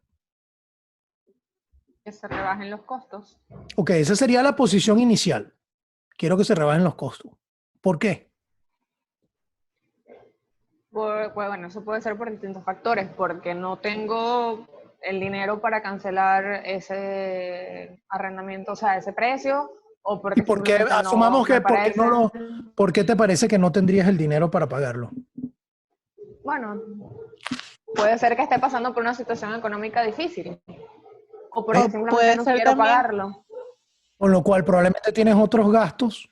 Que se rebajen los costos. Ok, esa sería la posición inicial. Quiero que se rebajen los costos. ¿Por qué? Pues bueno, eso puede ser por distintos factores, porque no tengo el dinero para cancelar ese arrendamiento, o sea, ese precio, o porque ¿Y por qué? simplemente Asumamos que me ¿por qué te parece que no tendrías el dinero para pagarlo? Bueno, puede ser que esté pasando por una situación económica difícil, o porque simplemente no quiero pagarlo. Con lo cual probablemente tienes otros gastos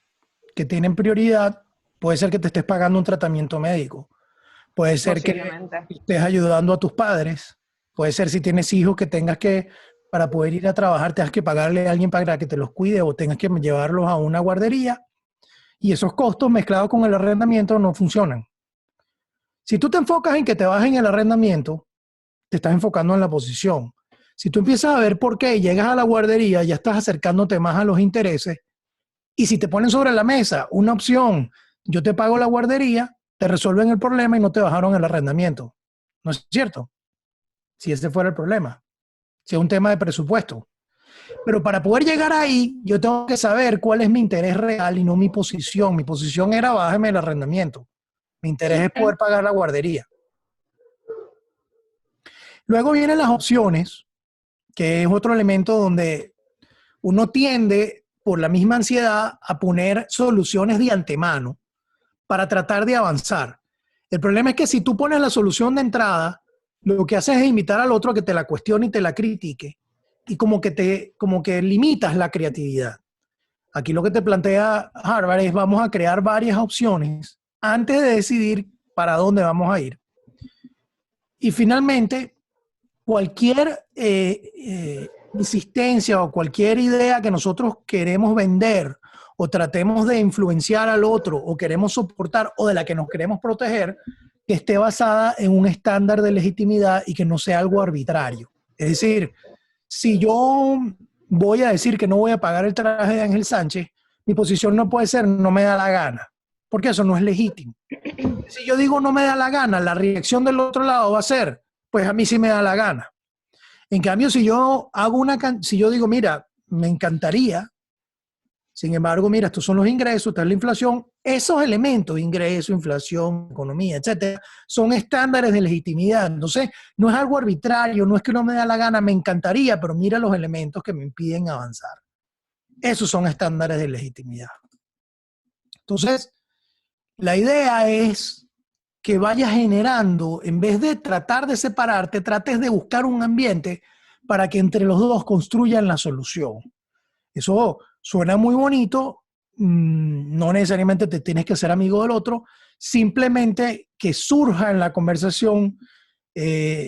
que tienen prioridad. Puede ser que te estés pagando un tratamiento médico. Puede ser que estés ayudando a tus padres. Puede ser si tienes hijos que tengas que, para poder ir a trabajar, tengas que pagarle a alguien para que te los cuide o tengas que llevarlos a una guardería. Y esos costos mezclados con el arrendamiento no funcionan. Si tú te enfocas en que te bajen el arrendamiento, te estás enfocando en la posición. Si tú empiezas a ver por qué y llegas a la guardería, ya estás acercándote más a los intereses. Y si te ponen sobre la mesa una opción, yo te pago la guardería, te resuelven el problema y no te bajaron el arrendamiento. ¿No es cierto? Si ese fuera el problema. Si es un tema de presupuesto. Pero para poder llegar ahí, yo tengo que saber cuál es mi interés real y no mi posición. Mi posición era bájame el arrendamiento. Mi interés es poder pagar la guardería. Luego vienen las opciones, que es otro elemento donde uno tiende, por la misma ansiedad, a poner soluciones de antemano para tratar de avanzar. El problema es que si tú pones la solución de entrada, lo que haces es invitar al otro a que te la cuestione y te la critique, y como que limitas la creatividad. Aquí lo que te plantea Harvard es vamos a crear varias opciones antes de decidir para dónde vamos a ir. Y finalmente, cualquier insistencia o cualquier idea que nosotros queremos vender o tratemos de influenciar al otro o queremos soportar o de la que nos queremos proteger, que esté basada en un estándar de legitimidad y que no sea algo arbitrario. Es decir, si yo voy a decir que no voy a pagar el traje de Ángel Sánchez, mi posición no puede ser no me da la gana. porque eso no es legítimo. Si yo digo no me da la gana, la reacción del otro lado va a ser, pues a mí sí me da la gana. En cambio, si yo hago si yo digo, mira, me encantaría, sin embargo, mira, estos son los ingresos, esta es la inflación, esos elementos, ingreso, inflación, economía, etcétera, son estándares de legitimidad. Entonces, no es algo arbitrario, no es que no me da la gana, me encantaría, pero mira los elementos que me impiden avanzar. Esos son estándares de legitimidad. Entonces, la idea es que vayas generando, en vez de tratar de separarte, trates de buscar un ambiente para que entre los dos construyan la solución. Eso suena muy bonito, no necesariamente te tienes que ser amigo del otro, simplemente que surja en la conversación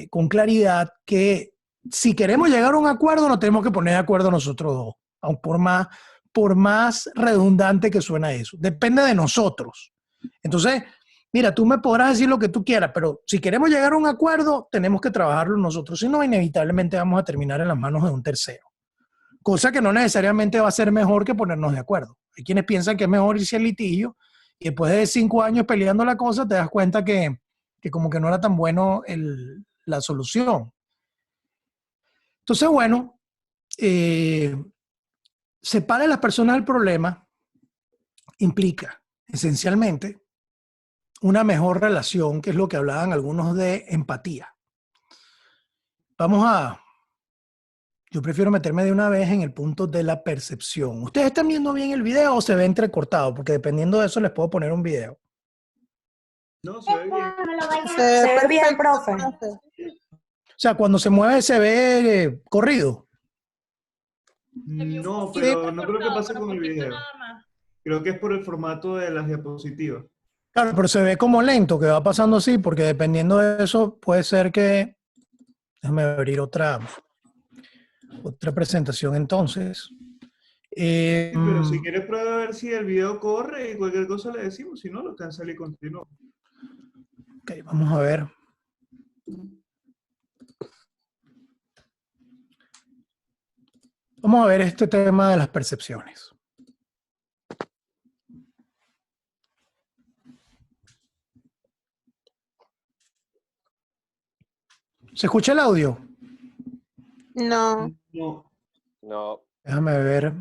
con claridad que si queremos llegar a un acuerdo nos tenemos que poner de acuerdo nosotros dos, aun por más redundante que suena eso. Depende de nosotros. Entonces, mira, tú me podrás decir lo que tú quieras, pero si queremos llegar a un acuerdo, tenemos que trabajarlo nosotros, si no, inevitablemente vamos a terminar en las manos de un tercero. Cosa que no necesariamente va a ser mejor que ponernos de acuerdo. Hay quienes piensan que es mejor irse al litigio y después de 5 años peleando la cosa te das cuenta que como que no era tan bueno la solución. Entonces, bueno, separe a las personas del problema implica esencialmente una mejor relación, que es lo que hablaban algunos de empatía. Yo prefiero meterme de una vez en el punto de la percepción. ¿Ustedes están viendo bien el video o se ve entrecortado? Porque dependiendo de eso les puedo poner un video. No, se ve bien. Se ve bien, profe. O sea, cuando se mueve se ve corrido. No, pero no creo que pase con el video. Creo que es por el formato de las diapositivas. Claro, pero se ve como lento, que va pasando así, porque dependiendo de eso puede ser que... Déjame abrir otra presentación entonces. Pero si quieres prueba a ver si el video corre y cualquier cosa le decimos, si no, lo cancela y continúa. Ok, vamos a ver. Vamos a ver este tema de las percepciones. ¿Se escucha el audio? No. No. No. Déjame ver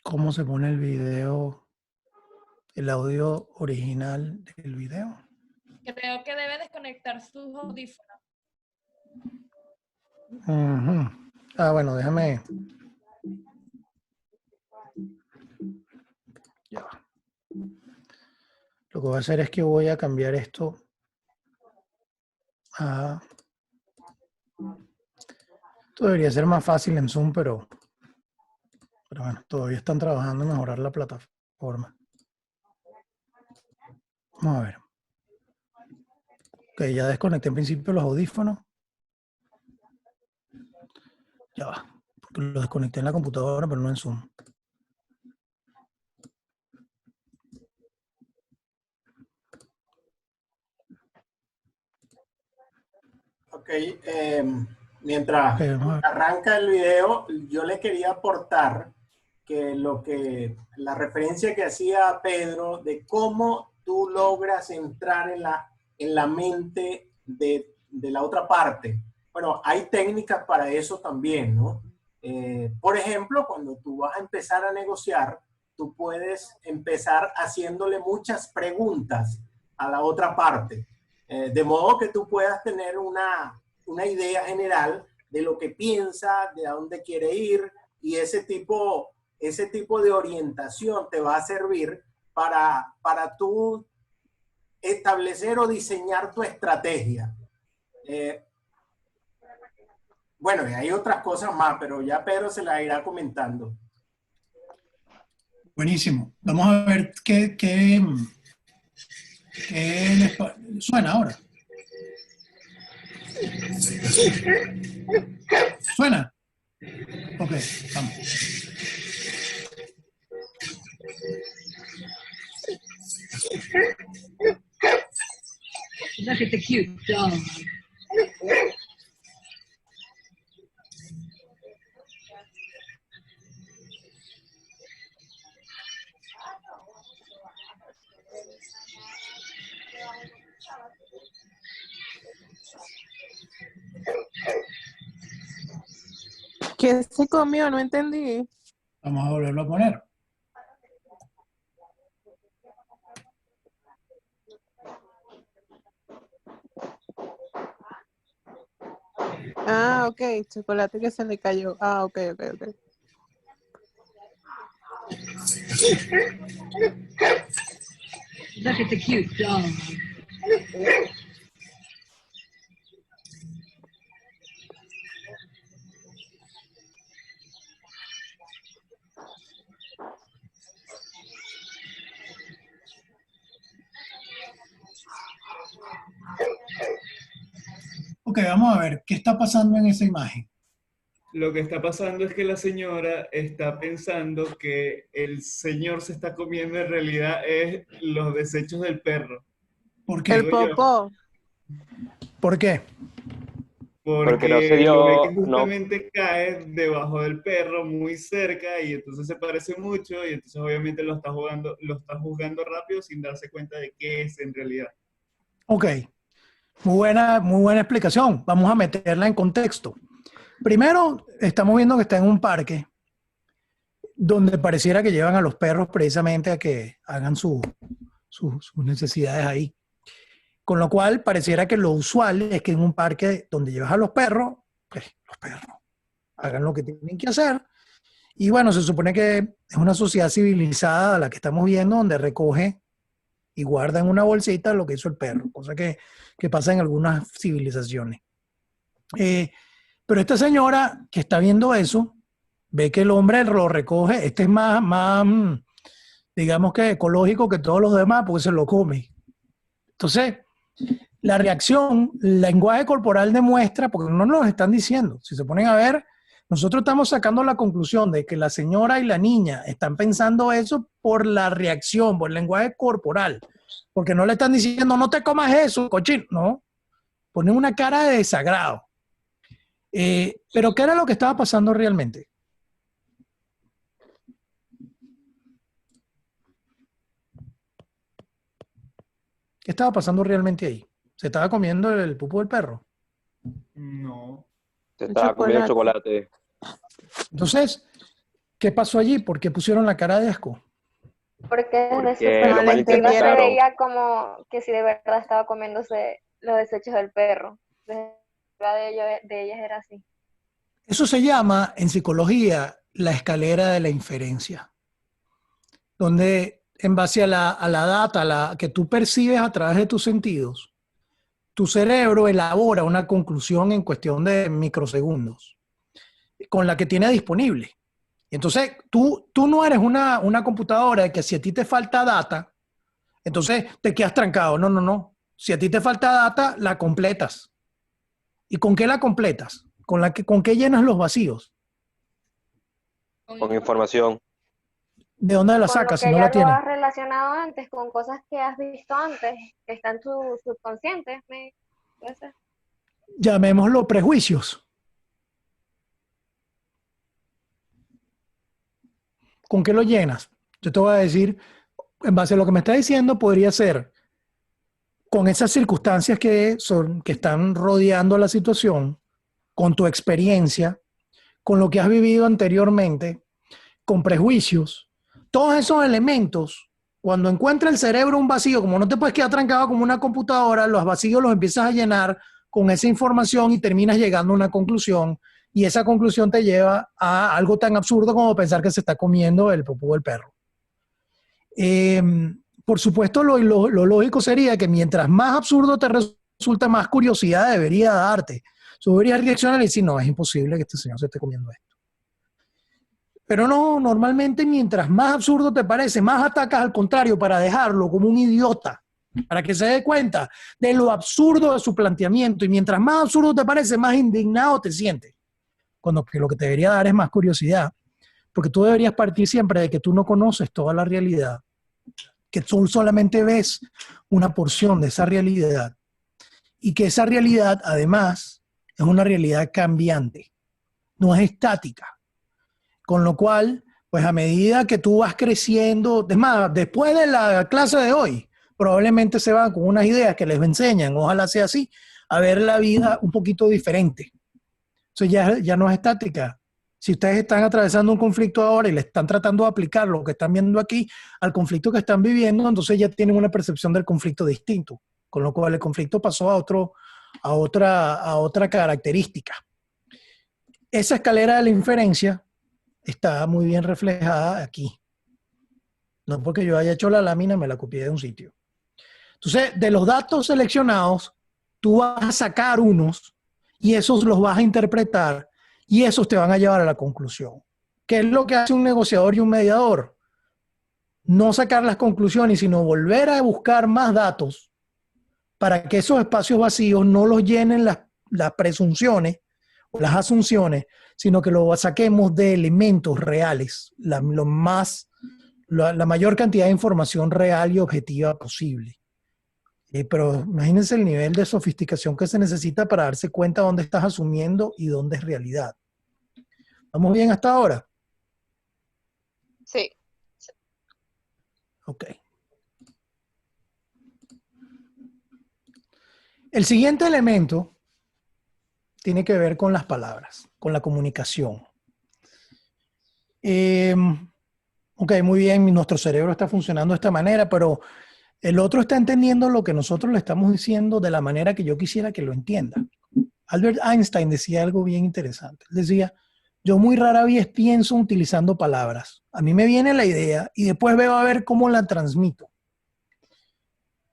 cómo se pone el video, el audio original del video. Creo que debe desconectar sus audífonos. Bueno, déjame. Ya va. Lo que voy a hacer es que voy a cambiar esto a... Esto debería ser más fácil en Zoom, pero bueno, todavía están trabajando en mejorar la plataforma. Vamos a ver. Ok, ya desconecté en principio los audífonos. Ya va, porque lo desconecté en la computadora, pero no en Zoom. Ok, mientras arranca el video, yo le quería aportar que la referencia que hacía Pedro de cómo tú logras entrar en la mente de la otra parte. Bueno, hay técnicas para eso también, ¿no? Por ejemplo, cuando tú vas a empezar a negociar, tú puedes empezar haciéndole muchas preguntas a la otra parte. De modo que tú puedas tener una idea general de lo que piensa, de a dónde quiere ir, y ese tipo de orientación te va a servir para tú establecer o diseñar tu estrategia. Bueno, y hay otras cosas más, pero ya Pedro se las irá comentando. Buenísimo. Vamos a ver qué les suena ahora. ¿Suena? Ok, vamos. Look at the cute dog. ¿Qué se comió? No entendí. Vamos a volverlo a poner. Ah, ok, chocolate que se le cayó. Ah, ok. Look at the cute dog. Ok, vamos a ver, ¿qué está pasando en esa imagen? Lo que está pasando es que la señora está pensando que el señor se está comiendo en realidad es los desechos del perro. ¿Por qué? El popó. ¿Por qué? Porque no se Porque lo ve dio, que no, justamente cae debajo del perro muy cerca y entonces se parece mucho y entonces obviamente lo está juzgando rápido sin darse cuenta de qué es en realidad. Ok, muy buena explicación. Vamos a meterla en contexto. Primero, estamos viendo que está en un parque donde pareciera que llevan a los perros precisamente a que hagan sus necesidades ahí. Con lo cual, pareciera que lo usual es que en un parque donde llevas a los perros, pues los perros hagan lo que tienen que hacer. Y bueno, se supone que es una sociedad civilizada la que estamos viendo, donde recoge y guarda en una bolsita lo que hizo el perro, cosa que pasa en algunas civilizaciones. Pero esta señora que está viendo eso, ve que el hombre lo recoge, este es más digamos que ecológico que todos los demás, porque se lo come. Entonces, la reacción, el lenguaje corporal demuestra, porque no nos lo están diciendo, si se ponen a ver, nosotros estamos sacando la conclusión de que la señora y la niña están pensando eso por la reacción, por el lenguaje corporal, porque no le están diciendo, no te comas eso, cochino, no, ponen una cara de desagrado. Pero ¿qué era lo que estaba pasando realmente? ¿Qué estaba pasando realmente ahí? ¿Se estaba comiendo el pupo del perro? No. se estaba comiendo chocolate. Entonces, ¿qué pasó allí? ¿Por qué pusieron la cara de asco? Porque desde su Porque lo perspectiva se malinterpretaron. veía como que si de verdad estaba comiéndose los desechos del perro. Desde la de ellas era así. Eso se llama en psicología la escalera de la inferencia, donde en base a la data que tú percibes a través de tus sentidos, tu cerebro elabora una conclusión en cuestión de microsegundos con la que tiene disponible. Entonces, tú no eres una computadora que si a ti te falta data, entonces te quedas trancado. No. Si a ti te falta data, la completas. ¿Y con qué la completas? ¿Con qué llenas los vacíos? Con información. ¿De dónde la Con lo sacas que si no ya la lo tienes? has relacionado antes, con cosas que has visto antes, que están en tu subconsciente. Puede ser. Llamémoslo prejuicios. ¿Con qué lo llenas? Yo te voy a decir, en base a lo que me está diciendo, podría ser con esas circunstancias que están rodeando la situación, con tu experiencia, con lo que has vivido anteriormente, con prejuicios, todos esos elementos, cuando encuentra el cerebro un vacío, como no te puedes quedar trancado como una computadora, los vacíos los empiezas a llenar con esa información y terminas llegando a una conclusión, y esa conclusión te lleva a algo tan absurdo como pensar que se está comiendo el popó del perro. Por supuesto, lo lógico sería que mientras más absurdo te resulta, más curiosidad debería darte. Tú deberías reaccionar y decir, no, es imposible que este señor se esté comiendo esto. Pero no, normalmente mientras más absurdo te parece, más atacas al contrario para dejarlo como un idiota, para que se dé cuenta de lo absurdo de su planteamiento. Y mientras más absurdo te parece, más indignado te sientes. Cuando que lo que te debería dar es más curiosidad. Porque tú deberías partir siempre de que tú no conoces toda la realidad, que tú solamente ves una porción de esa realidad y que esa realidad además es una realidad cambiante, no es estática. Con lo cual, pues a medida que tú vas creciendo, es más, después de la clase de hoy, probablemente se van con unas ideas que les enseñan, ojalá sea así, a ver la vida un poquito diferente. Eso ya no es estática. Si ustedes están atravesando un conflicto ahora y le están tratando de aplicar lo que están viendo aquí al conflicto que están viviendo, entonces ya tienen una percepción del conflicto distinto, con lo cual el conflicto pasó a otra característica. Esa escalera de la inferencia está muy bien reflejada aquí. No porque yo haya hecho la lámina, me la copié de un sitio. Entonces, de los datos seleccionados, tú vas a sacar unos y esos los vas a interpretar y esos te van a llevar a la conclusión. ¿Qué es lo que hace un negociador y un mediador? No sacar las conclusiones, sino volver a buscar más datos para que esos espacios vacíos no los llenen las presunciones o las asunciones, sino que lo saquemos de elementos reales, la mayor cantidad de información real y objetiva posible. Pero imagínense el nivel de sofisticación que se necesita para darse cuenta dónde estás asumiendo y dónde es realidad. ¿Vamos bien hasta ahora? Sí. Ok. El siguiente elemento tiene que ver con las palabras, con la comunicación. Ok, muy bien, nuestro cerebro está funcionando de esta manera, pero el otro está entendiendo lo que nosotros le estamos diciendo de la manera que yo quisiera que lo entienda. Albert Einstein decía algo bien interesante. Él decía, yo muy rara vez pienso utilizando palabras. A mí me viene la idea y después veo a ver cómo la transmito.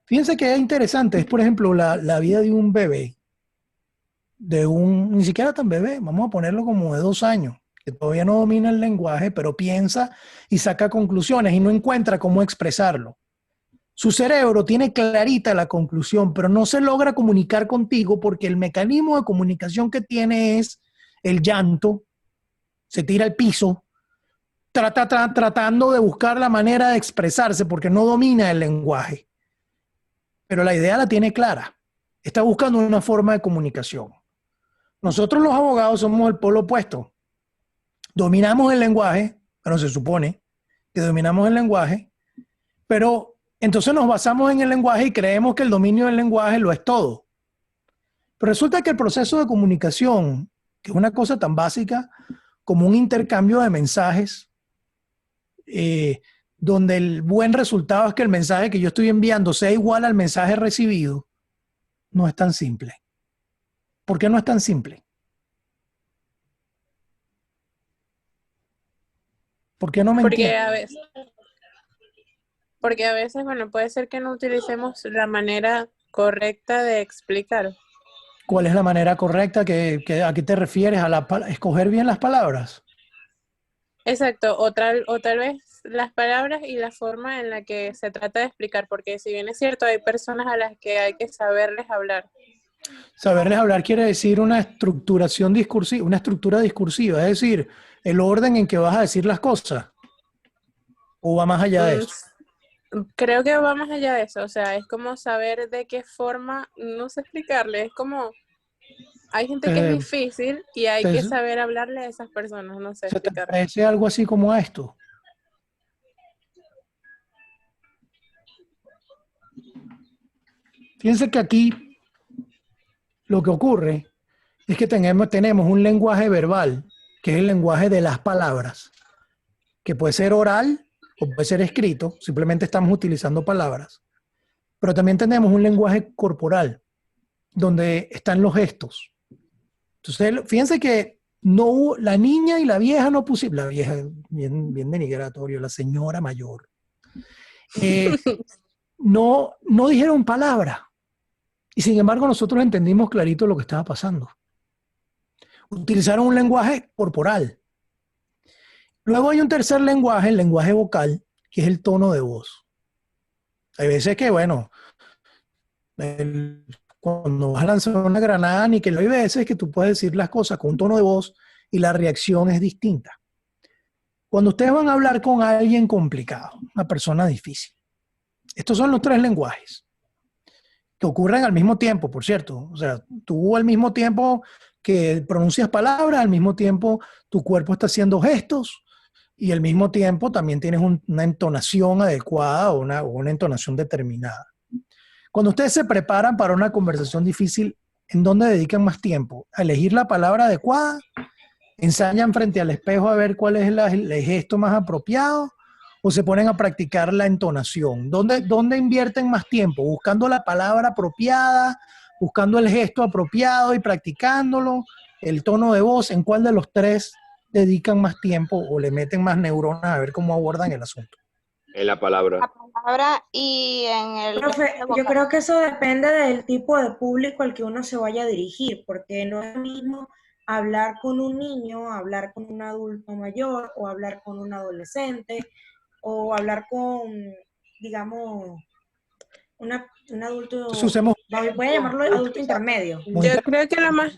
Fíjense que es interesante, es por ejemplo la vida de un bebé, ni siquiera tan bebé, vamos a ponerlo como de 2 años, que todavía no domina el lenguaje, pero piensa y saca conclusiones y no encuentra cómo expresarlo. Su cerebro tiene clarita la conclusión, pero no se logra comunicar contigo porque el mecanismo de comunicación que tiene es el llanto, se tira al piso, tratando de buscar la manera de expresarse porque no domina el lenguaje. Pero la idea la tiene clara. Está buscando una forma de comunicación. Nosotros los abogados somos el polo opuesto. Dominamos el lenguaje, bueno, se supone que dominamos el lenguaje, pero entonces nos basamos en el lenguaje y creemos que el dominio del lenguaje lo es todo. Pero resulta que el proceso de comunicación, que es una cosa tan básica como un intercambio de mensajes, donde el buen resultado es que el mensaje que yo estoy enviando sea igual al mensaje recibido, no es tan simple. ¿Por qué no es tan simple? ¿Por qué no me entiendes? Porque a veces, bueno, puede ser que no utilicemos la manera correcta de explicar. ¿Cuál es la manera correcta? ¿A qué te refieres? ¿A escoger bien las palabras? Exacto, o tal vez las palabras y la forma en la que se trata de explicar, porque si bien es cierto, hay personas a las que hay que saberles hablar. Saberles hablar quiere decir una estructuración discursiva, una estructura discursiva, es decir, el orden en que vas a decir las cosas. ¿O va más allá de eso? Creo que va más allá de eso, o sea, es como saber de qué forma, no sé explicarle, es como, hay gente que es difícil y hay que saber hablarle a esas personas, no sé explicarle. ¿Te parece algo así como a esto? Fíjense que aquí lo que ocurre es que tenemos un lenguaje verbal, que es el lenguaje de las palabras, que puede ser oral o puede ser escrito, simplemente estamos utilizando palabras. Pero también tenemos un lenguaje corporal, donde están los gestos. Entonces, fíjense que la niña y la vieja no pusieron, la vieja, bien denigratorio, la señora mayor, no dijeron palabra. Y sin embargo, nosotros entendimos clarito lo que estaba pasando. Utilizaron un lenguaje corporal. Luego hay un tercer lenguaje, el lenguaje vocal, que es el tono de voz. Hay veces que, bueno, cuando vas a lanzar una granada, ni que lo hay veces que tú puedes decir las cosas con un tono de voz y la reacción es distinta. Cuando ustedes van a hablar con alguien complicado, una persona difícil, estos son los 3 lenguajes que ocurren al mismo tiempo, por cierto. O sea, tú al mismo tiempo que pronuncias palabras, al mismo tiempo tu cuerpo está haciendo gestos y al mismo tiempo también tienes una entonación adecuada o una entonación determinada. Cuando ustedes se preparan para una conversación difícil, ¿en dónde dedican más tiempo? ¿A elegir la palabra adecuada? ¿Ensayan frente al espejo a ver cuál es el gesto más apropiado? ¿O se ponen a practicar la entonación? ¿Dónde invierten más tiempo? ¿Buscando la palabra apropiada? ¿Buscando el gesto apropiado y practicándolo? ¿El tono de voz? ¿En cuál de los tres dedican más tiempo o le meten más neuronas a ver cómo abordan el asunto? En la palabra. La palabra y en el... Profe, yo creo que eso depende del tipo de público al que uno se vaya a dirigir, porque no es lo mismo hablar con un niño, hablar con un adulto mayor, o hablar con un adolescente, o hablar con, digamos, un adulto, voy a llamarlo adulto intermedio. Yo creo que la más...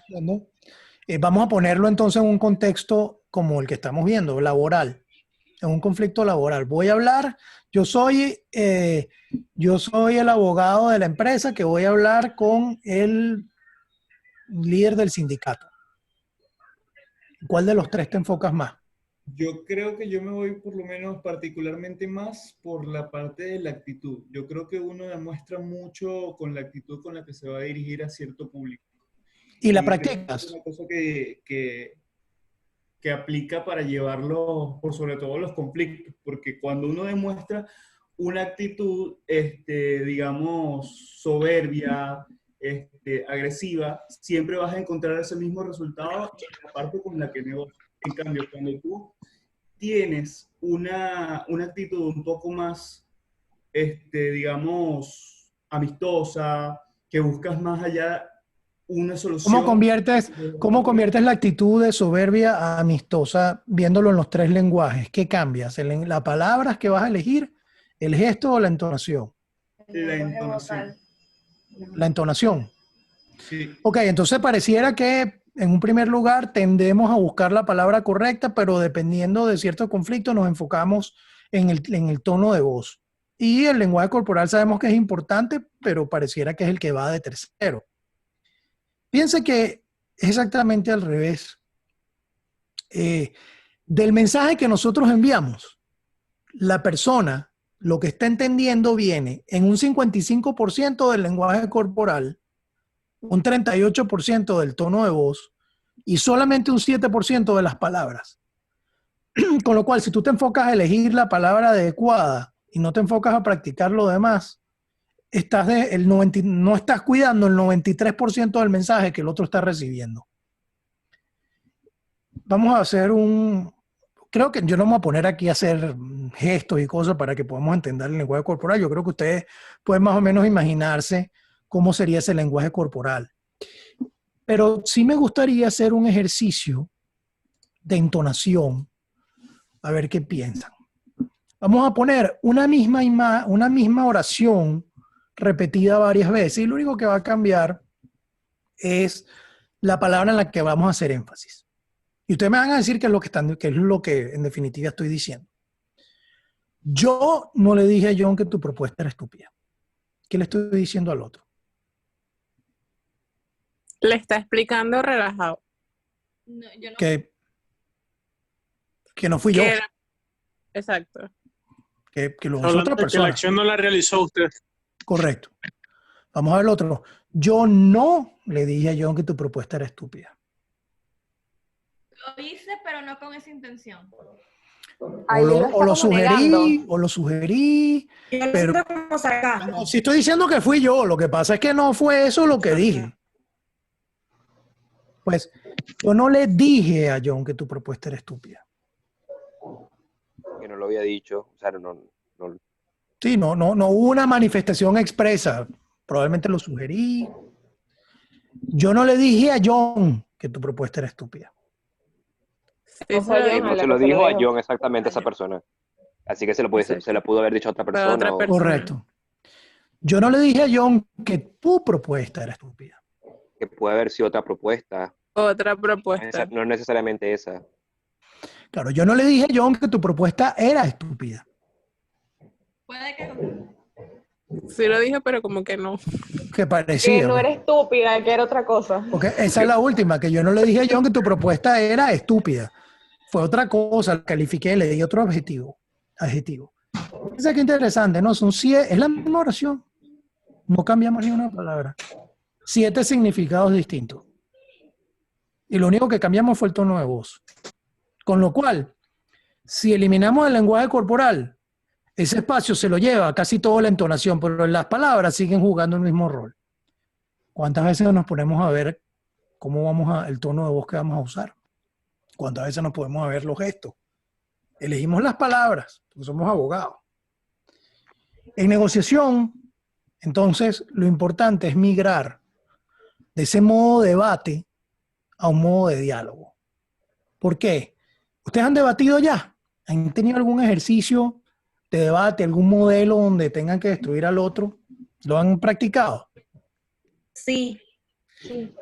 Vamos a ponerlo entonces en un contexto como el que estamos viendo, laboral, en un conflicto laboral. Voy a hablar, yo soy el abogado de la empresa que voy a hablar con el líder del sindicato. ¿Cuál de los tres te enfocas más? Yo creo que yo me voy por lo menos particularmente más por la parte de la actitud. Yo creo que uno demuestra mucho con la actitud con la que se va a dirigir a cierto público. ¿Y la practicas? Es una cosa que aplica para llevarlo, por sobre todo los conflictos, porque cuando uno demuestra una actitud, digamos, soberbia, agresiva, siempre vas a encontrar ese mismo resultado en la parte con la que negocias. En cambio, cuando tú tienes una actitud un poco más, digamos, amistosa, que buscas más allá una solución. ¿Cómo conviertes la actitud de soberbia a amistosa viéndolo en los tres lenguajes? ¿Qué cambias? ¿Las palabras que vas a elegir? ¿El gesto o la entonación? La entonación. La entonación. Sí. Ok, entonces pareciera que en un primer lugar tendemos a buscar la palabra correcta, pero dependiendo de cierto conflicto nos enfocamos en el tono de voz. Y el lenguaje corporal sabemos que es importante, pero pareciera que es el que va de tercero. Piense que es exactamente al revés. Del mensaje que nosotros enviamos, la persona lo que está entendiendo viene en un 55% del lenguaje corporal, un 38% del tono de voz y solamente un 7% de las palabras. Con lo cual, si tú te enfocas a elegir la palabra adecuada y no te enfocas a practicar lo demás, no estás cuidando el 93% del mensaje que el otro está recibiendo. Vamos a hacer creo que yo no me voy a poner aquí a hacer gestos y cosas para que podamos entender el lenguaje corporal. Yo creo que ustedes pueden más o menos imaginarse cómo sería ese lenguaje corporal. Pero sí me gustaría hacer un ejercicio de entonación, a ver qué piensan. Vamos a poner una misma oración repetida varias veces y lo único que va a cambiar es la palabra en la que vamos a hacer énfasis. Y ustedes me van a decir qué es lo que en definitiva estoy diciendo. Yo no le dije a John que tu propuesta era estúpida. ¿Qué le estoy diciendo al otro? Le está explicando relajado. No, yo no. Que no fui yo. Exacto. Que lo hizo otra persona. Que la acción no la realizó usted. Correcto. Vamos a ver el otro. Yo no le dije a John que tu propuesta era estúpida. Lo hice, pero no con esa intención. O lo sugerí, pero no, si estoy diciendo que fui yo, lo que pasa es que no fue eso lo que dije. Pues yo no le dije a John que tu propuesta era estúpida. Que no lo había dicho, o sea, Sí, no hubo una manifestación expresa. Probablemente lo sugerí. Yo no le dije a John que tu propuesta era estúpida. No se lo dijo a John exactamente a esa persona. Así que se la pudo haber dicho a otra persona. Correcto. Yo no le dije a John que tu propuesta era estúpida. Que puede haber sido otra propuesta. Otra propuesta. No necesariamente esa. Claro, yo no le dije a John que tu propuesta era estúpida. Puede que... Sí lo dije, pero como que no. Que parecía. Que no era estúpida, que era otra cosa. Okay, esa es la última, que yo no le dije a John que tu propuesta era estúpida. Fue otra cosa, la califiqué, le di otro adjetivo. Fíjense qué interesante, ¿no? Es la misma oración. No cambiamos ni una palabra. 7 significados distintos. Y lo único que cambiamos fue el tono de voz. Con lo cual, si eliminamos el lenguaje corporal, ese espacio se lo lleva casi toda la entonación, pero las palabras siguen jugando el mismo rol. ¿Cuántas veces nos ponemos a ver cómo el tono de voz que vamos a usar? ¿Cuántas veces nos podemos ver los gestos? Elegimos las palabras, porque somos abogados. En negociación, entonces, lo importante es migrar de ese modo debate a un modo de diálogo. ¿Por qué? ¿Ustedes han debatido ya? ¿Han tenido algún ejercicio de debate, algún modelo donde tengan que destruir al otro? ¿Lo han practicado? Sí.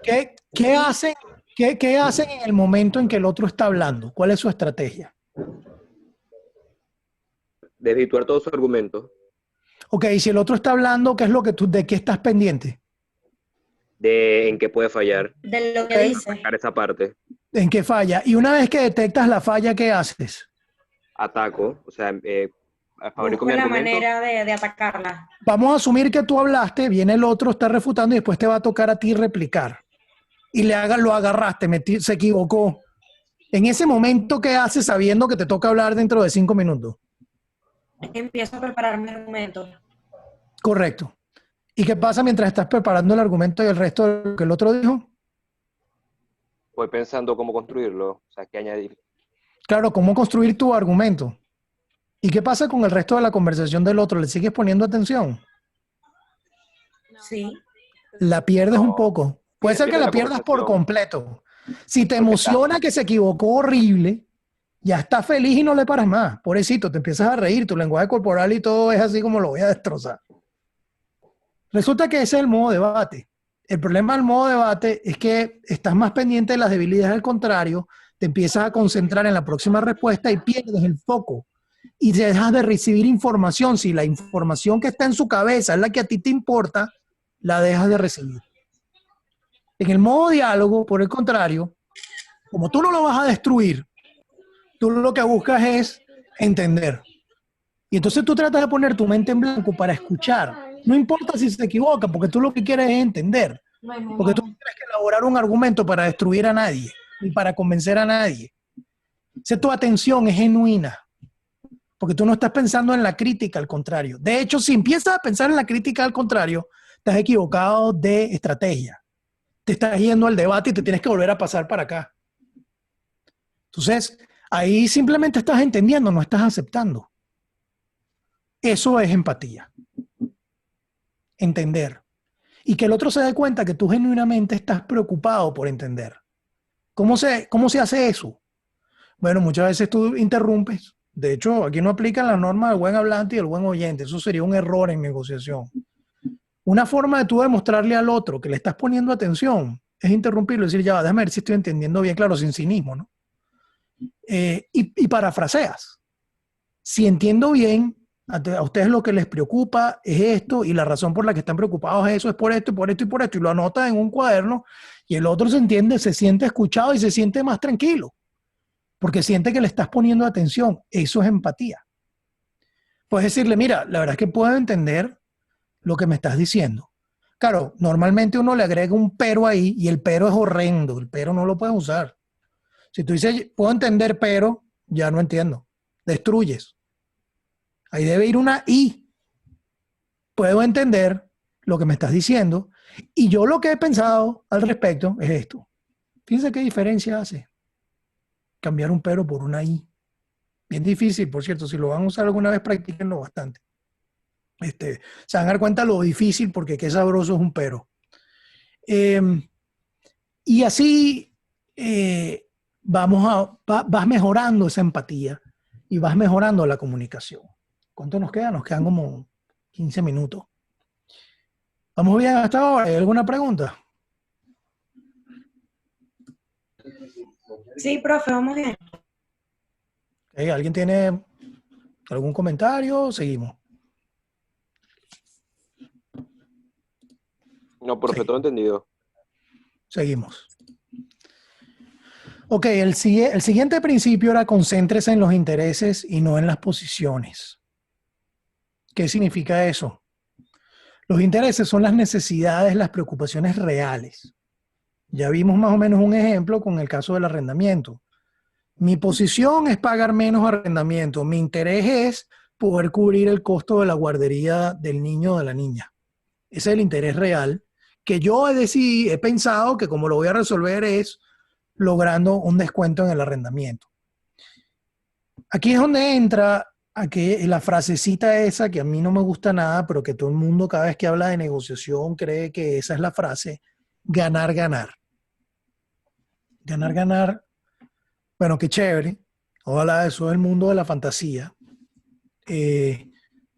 ¿Qué hacen en el momento en que el otro está hablando? ¿Cuál es su estrategia? Desvirtuar todo su argumento. Ok, si el otro está hablando, ¿qué es lo que de qué estás pendiente? De en qué puede fallar. De lo que dice. Sacar esa parte. ¿En qué falla? Y una vez que detectas la falla, ¿qué haces? Ataco, o sea, fabrico Busco mi la argumento. manera de atacarla. Vamos a asumir que tú hablaste, viene el otro, está refutando y después te va a tocar a ti replicar. Y lo agarraste, se equivocó. En ese momento, ¿qué haces sabiendo que te toca hablar dentro de 5 minutos? Empiezo a preparar mi argumento. Correcto. ¿Y qué pasa mientras estás preparando el argumento y el resto de lo que el otro dijo? Voy pensando cómo construirlo, o sea, qué añadir. Claro, cómo construir tu argumento. ¿Y qué pasa con el resto de la conversación del otro? ¿Le sigues poniendo atención? Sí. La pierdes un poco. Puede ser que Pierdes la la pierdas por conversación. completo. Si te emociona que se equivocó horrible, ya estás feliz y no le paras más. Pobrecito, te empiezas a reír, tu lenguaje corporal y todo es así como lo voy a destrozar. Resulta que ese es el modo debate. El problema del modo debate es que estás más pendiente de las debilidades del contrario, te empiezas a concentrar en la próxima respuesta y pierdes el foco. Y dejas de recibir información. Si la información que está en su cabeza es la que a ti te importa, la dejas de recibir. En el modo diálogo, por el contrario, como tú no lo vas a destruir, tú lo que buscas es entender. Y entonces tú tratas de poner tu mente en blanco para escuchar. No importa si se equivoca, porque tú lo que quieres es entender. Porque tú no tienes que elaborar un argumento para destruir a nadie, ni para convencer a nadie. Si tu atención es genuina, porque tú no estás pensando en la crítica, al contrario. De hecho, si empiezas a pensar en la crítica, al contrario, estás equivocado de estrategia. Te estás yendo al debate y te tienes que volver a pasar para acá. Entonces, ahí simplemente estás entendiendo, no estás aceptando. Eso es empatía. Entender. Y que el otro se dé cuenta que tú genuinamente estás preocupado por entender. ¿Cómo se hace eso? Bueno, muchas veces tú interrumpes. De hecho, aquí no aplican las normas del buen hablante y del buen oyente. Eso sería un error en negociación. Una forma de tú demostrarle al otro que le estás poniendo atención es interrumpirlo y decir, ya va, déjame ver si estoy entendiendo bien, claro, sin cinismo, ¿no? Y parafraseas. Si entiendo bien, a ustedes lo que les preocupa es esto y la razón por la que están preocupados es eso, es por esto y por esto y por esto, y lo anotas en un cuaderno y el otro se siente escuchado y se siente más tranquilo, porque siente que le estás poniendo atención. Eso es empatía. Puedes decirle, mira, la verdad es que puedo entender lo que me estás diciendo. Claro, normalmente uno le agrega un pero ahí y el pero es horrendo, el pero no lo puedes usar. Si tú dices, puedo entender pero, ya no entiendo. Destruyes. Ahí debe ir una y. Puedo entender lo que me estás diciendo y yo lo que he pensado al respecto es esto. Fíjense qué diferencia hace cambiar un pero por una i. Bien difícil, por cierto. Si lo van a usar alguna vez, practíquenlo bastante. Se van a dar cuenta lo difícil porque qué sabroso es un pero. Y así vas mejorando esa empatía y vas mejorando la comunicación. ¿Cuánto nos queda? Nos quedan como 15 minutos. ¿Vamos bien hasta ahora? ¿Hay alguna pregunta? Sí, profe, vamos bien. ¿Alguien tiene algún comentario? Seguimos. No, profe, todo entendido. Seguimos. Ok, el siguiente principio era concéntrese en los intereses y no en las posiciones. ¿Qué significa eso? Los intereses son las necesidades, las preocupaciones reales. Ya vimos más o menos un ejemplo con el caso del arrendamiento. Mi posición es pagar menos arrendamiento. Mi interés es poder cubrir el costo de la guardería del niño o de la niña. Ese es el interés real que yo he pensado que como lo voy a resolver es logrando un descuento en el arrendamiento. Aquí es donde entra la frasecita esa que a mí no me gusta nada, pero que todo el mundo cada vez que habla de negociación cree que esa es la frase: ganar, ganar. Ganar, ganar. Bueno, qué chévere. Ojalá eso es el mundo de la fantasía.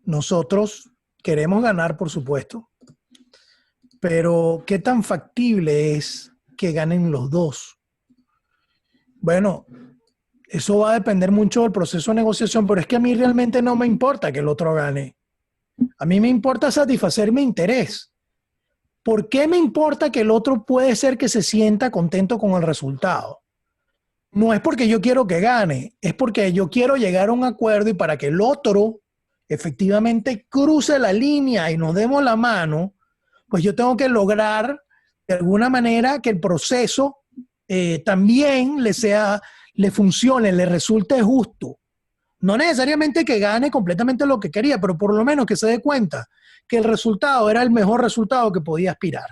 Nosotros queremos ganar, por supuesto, pero ¿qué tan factible es que ganen los dos? Bueno, eso va a depender mucho del proceso de negociación, pero es que a mí realmente no me importa que el otro gane. A mí me importa satisfacer mi interés. ¿Por qué me importa que el otro puede ser que se sienta contento con el resultado? No es porque yo quiero que gane, es porque yo quiero llegar a un acuerdo y para que el otro efectivamente cruce la línea y nos demos la mano, pues yo tengo que lograr de alguna manera que el proceso también le funcione, le resulte justo. No necesariamente que gane completamente lo que quería, pero por lo menos que se dé cuenta que el resultado era el mejor resultado que podía aspirar,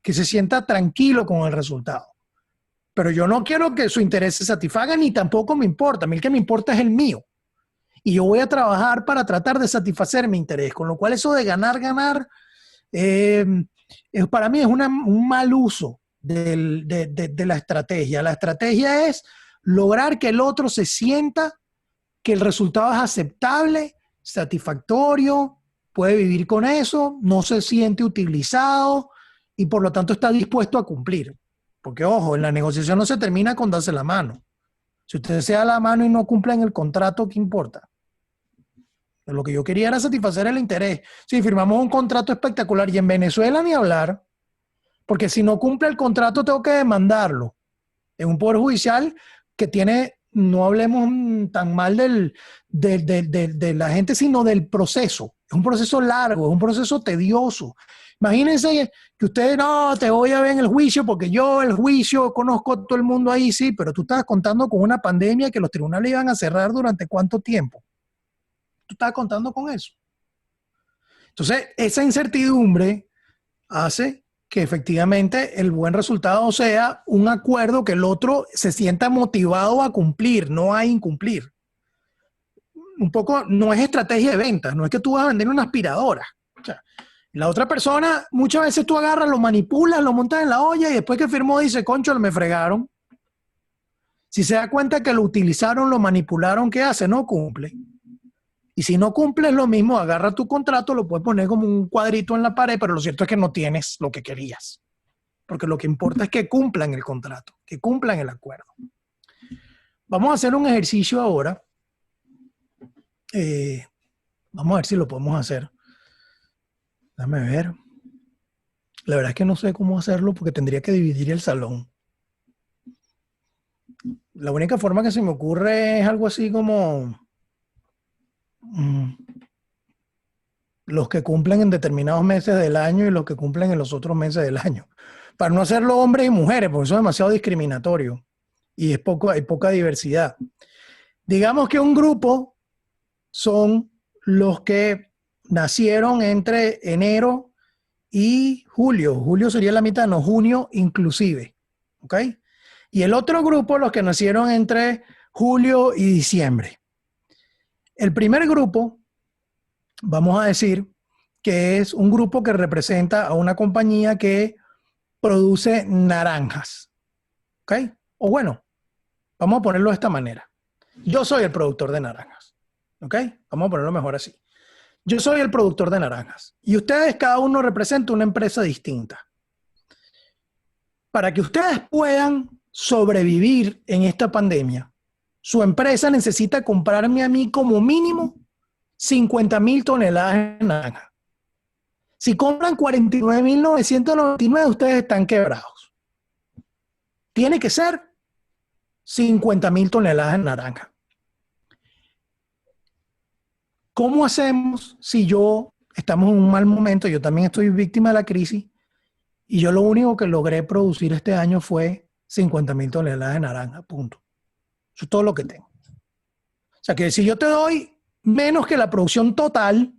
que se sienta tranquilo con el resultado. Pero yo no quiero que su interés se satisfaga ni tampoco me importa. A mí el que me importa es el mío. Y yo voy a trabajar para tratar de satisfacer mi interés. Con lo cual eso de ganar, ganar, para mí es un mal uso de la estrategia. La estrategia es lograr que el otro se sienta que el resultado es aceptable, satisfactorio, puede vivir con eso, no se siente utilizado y por lo tanto está dispuesto a cumplir. Porque, ojo, en la negociación no se termina con darse la mano. Si usted se da la mano y no cumple en el contrato, ¿qué importa? Lo que yo quería era satisfacer el interés. Si firmamos un contrato espectacular y en Venezuela ni hablar, porque si no cumple el contrato tengo que demandarlo. Es un poder judicial que tiene, no hablemos tan mal de la gente, sino del proceso. Es un proceso largo, es un proceso tedioso. Imagínense que ustedes, no, te voy a ver en el juicio porque yo el juicio conozco a todo el mundo ahí, sí, pero tú estabas contando con una pandemia que los tribunales iban a cerrar durante ¿cuánto tiempo? Tú estabas contando con eso. Entonces, esa incertidumbre hace que efectivamente el buen resultado sea un acuerdo que el otro se sienta motivado a cumplir, no a incumplir. Un poco, no es estrategia de ventas, no es que tú vas a vender una aspiradora. O sea, la otra persona, muchas veces tú agarras, lo manipulas, lo montas en la olla y después que firmó dice, concho, me fregaron. Si se da cuenta que lo utilizaron, lo manipularon, ¿qué hace? No cumple. Y si no cumples lo mismo, agarra tu contrato, lo puedes poner como un cuadrito en la pared, pero lo cierto es que no tienes lo que querías. Porque lo que importa es que cumplan el contrato, que cumplan el acuerdo. Vamos a hacer un ejercicio ahora. Vamos a ver si lo podemos hacer. Déjame ver. La verdad es que no sé cómo hacerlo porque tendría que dividir el salón. La única forma que se me ocurre es algo así como los que cumplen en determinados meses del año y los que cumplen en los otros meses del año. Para no hacerlo hombres y mujeres, porque eso es demasiado discriminatorio y hay poca diversidad. Digamos que un grupo son los que nacieron entre enero y julio. Julio sería la mitad, no, junio inclusive. ¿Ok? Y el otro grupo, los que nacieron entre julio y diciembre. El primer grupo, vamos a decir que es un grupo que representa a una compañía que produce naranjas. ¿Ok? O bueno, vamos a ponerlo de esta manera. Yo soy el productor de naranjas. ¿Ok? Vamos a ponerlo mejor así. Yo soy el productor de naranjas y ustedes cada uno representa una empresa distinta. Para que ustedes puedan sobrevivir en esta pandemia, su empresa necesita comprarme a mí como mínimo 50,000 toneladas de naranja. Si compran 49,999, ustedes están quebrados. Tiene que ser 50,000 toneladas de naranja. ¿Cómo hacemos si yo estamos en un mal momento, yo también estoy víctima de la crisis y yo lo único que logré producir este año fue 50.000 toneladas de naranja, punto. Eso es todo lo que tengo. O sea que si yo te doy menos que la producción total,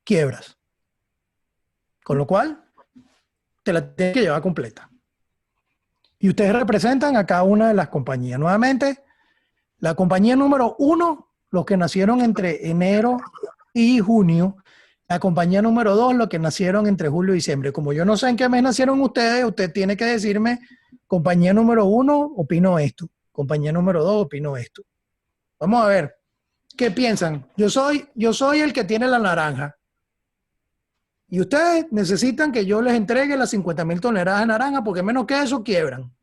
quiebras. Con lo cual, te la tienes que llevar completa. Y ustedes representan a cada una de las compañías. Nuevamente, la compañía número 1, los que nacieron entre enero y junio. La compañía número 2, los que nacieron entre julio y diciembre. Como yo no sé en qué mes nacieron ustedes, usted tiene que decirme, compañía número 1, opino esto. Compañía número 2, opino esto. Vamos a ver, ¿qué piensan? Yo soy el que tiene la naranja. Y ustedes necesitan que yo les entregue las 50.000 toneladas de naranja porque menos que eso quiebran.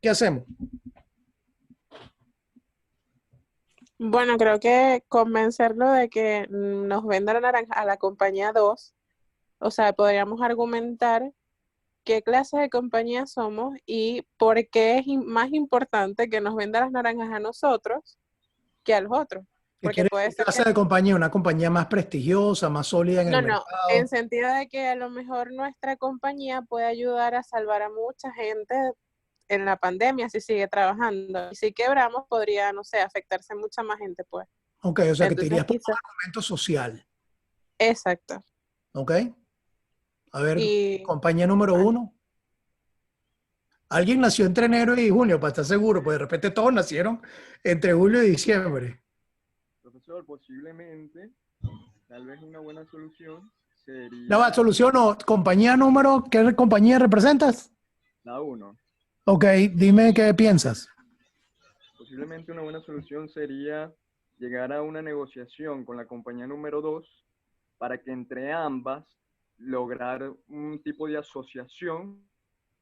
¿Qué hacemos? Bueno, creo que convencerlo de que nos venda la naranja a la compañía 2, o sea, podríamos argumentar qué clase de compañía somos y por qué es más importante que nos venda las naranjas a nosotros que a los otros. ¿Qué Porque quiere puede decir ser clase de compañía? Una compañía más prestigiosa, más sólida en el no, mercado. en sentido de que a lo mejor nuestra compañía puede ayudar a salvar a mucha gente en la pandemia si sigue trabajando. Y si quebramos, podría, no sé, afectarse mucha más gente, pues. Ok, o sea que te Entonces, irías por un quizás. argumento social. Exacto. Ok. A ver, Y compañía número 1. Alguien nació entre enero y junio, para estar seguro, pues de repente todos nacieron entre julio y diciembre. Profesor, posiblemente, tal vez una buena solución sería La solución o compañía número, ¿qué compañía representas? la 1. Ok, dime qué piensas. Posiblemente una buena solución sería llegar a una negociación con la compañía número 2 para que entre ambas lograr un tipo de asociación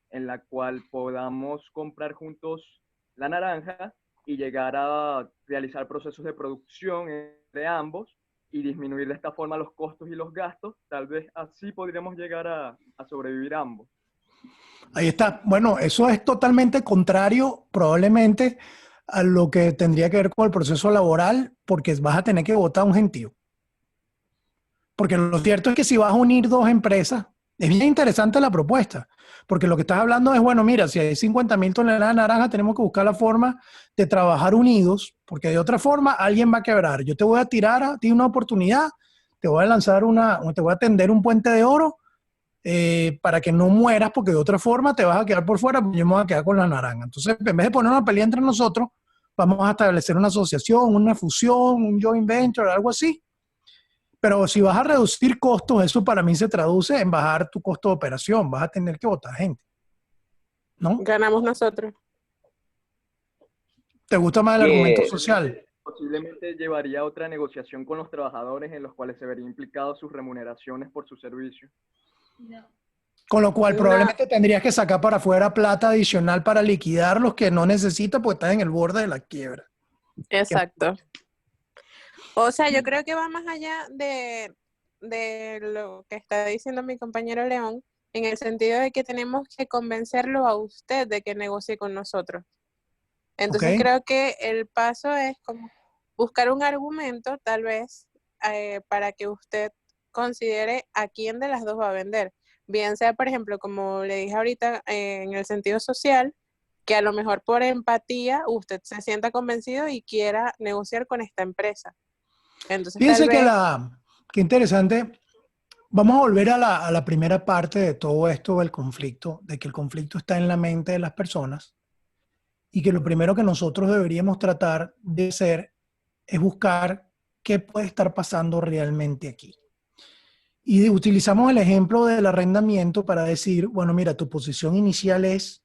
en la cual podamos comprar juntos la naranja y llegar a realizar procesos de producción de ambos y disminuir de esta forma los costos y los gastos. Tal vez así podríamos llegar a sobrevivir ambos. Ahí está. Bueno, eso es totalmente contrario probablemente a lo que tendría que ver con el proceso laboral, porque vas a tener que votar un gentío. Porque lo cierto es que si vas a unir dos empresas, es bien interesante la propuesta, porque lo que estás hablando es, bueno, mira, si hay 50.000 toneladas de naranja, tenemos que buscar la forma de trabajar unidos, porque de otra forma alguien va a quebrar. Yo te voy a tirar a ti una oportunidad, te voy a lanzar te voy a tender un puente de oro para que no mueras, porque de otra forma te vas a quedar por fuera, porque yo me voy a quedar con la naranja. Entonces, en vez de poner una pelea entre nosotros, vamos a establecer una asociación, una fusión, un joint venture, algo así. Pero si vas a reducir costos, eso para mí se traduce en bajar tu costo de operación. Vas a tener que votar gente, ¿no? Ganamos nosotros. ¿Te gusta más el argumento social? Posiblemente llevaría a otra negociación con los trabajadores en los cuales se vería implicado sus remuneraciones por su servicio. No. Con lo cual probablemente tendrías que sacar para afuera plata adicional para liquidar los que no necesitas porque estás en el borde de la quiebra. Exacto. O sea, yo creo que va más allá de lo que está diciendo mi compañero León, en el sentido de que tenemos que convencerlo a usted de que negocie con nosotros. Entonces creo que el paso es como buscar un argumento, tal vez, para que usted considere a quién de las dos va a vender. Bien sea, por ejemplo, como le dije ahorita, en el sentido social, que a lo mejor por empatía usted se sienta convencido y quiera negociar con esta empresa. Entonces, fíjense que qué interesante. Vamos a volver a la primera parte de todo esto del conflicto, de que el conflicto está en la mente de las personas y que lo primero que nosotros deberíamos tratar de hacer es buscar qué puede estar pasando realmente aquí. Y utilizamos el ejemplo del arrendamiento para decir, bueno, mira, tu posición inicial es,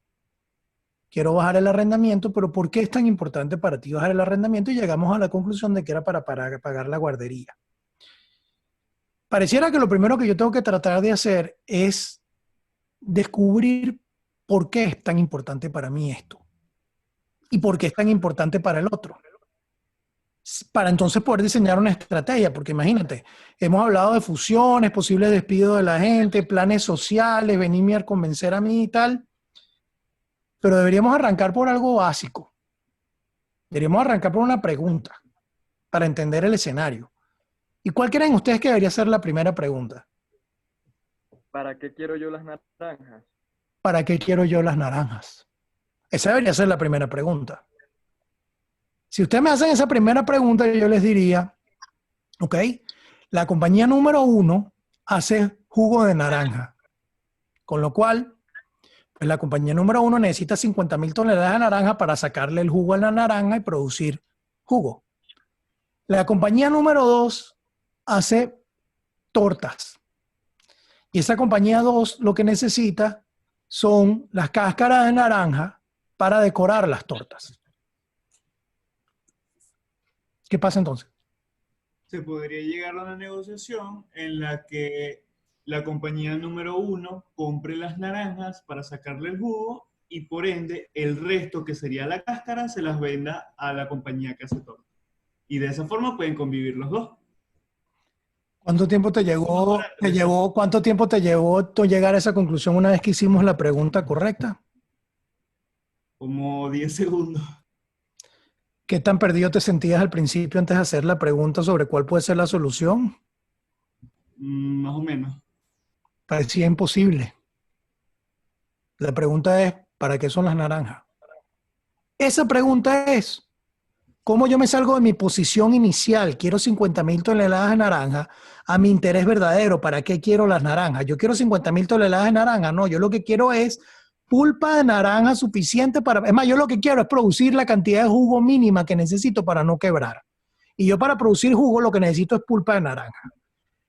quiero bajar el arrendamiento, pero ¿por qué es tan importante para ti bajar el arrendamiento? Y llegamos a la conclusión de que era para pagar la guardería. Pareciera que lo primero que yo tengo que tratar de hacer es descubrir por qué es tan importante para mí esto y por qué es tan importante para el otro. Para entonces poder diseñar una estrategia, porque imagínate, hemos hablado de fusiones, posibles despidos de la gente, planes sociales, venirme a convencer a mí y tal, pero deberíamos arrancar por algo básico. Deberíamos arrancar por una pregunta para entender el escenario. ¿Y cuál creen ustedes que debería ser la primera pregunta? ¿Para qué quiero yo las naranjas? ¿Para qué quiero yo las naranjas? Esa debería ser la primera pregunta. Si ustedes me hacen esa primera pregunta, yo les diría, ok, la compañía número 1 hace jugo de naranja, con lo cual, pues la compañía número 1 necesita 50.000 toneladas de naranja para sacarle el jugo a la naranja y producir jugo. La compañía número 2 hace tortas. Y esa compañía 2 lo que necesita son las cáscaras de naranja para decorar las tortas. ¿Qué pasa entonces? Se podría llegar a una negociación en la que la compañía número 1 compre las naranjas para sacarle el jugo y por ende el resto, que sería la cáscara, se las venda a la compañía que hace torta. Y de esa forma pueden convivir los dos. ¿Cuánto tiempo cuánto tiempo te llevó tú llegar a esa conclusión una vez que hicimos la pregunta correcta? Como 10 segundos. ¿Qué tan perdido te sentías al principio antes de hacer la pregunta sobre cuál puede ser la solución? Más o menos. Parecía imposible. La pregunta es, ¿para qué son las naranjas? Esa pregunta es, ¿cómo yo me salgo de mi posición inicial? Quiero 50.000 toneladas de naranja a mi interés verdadero. ¿Para qué quiero las naranjas? Yo quiero 50.000 toneladas de naranja. No, yo lo que quiero es pulpa de naranja suficiente para... Es más, yo lo que quiero es producir la cantidad de jugo mínima que necesito para no quebrar. Y yo para producir jugo lo que necesito es pulpa de naranja.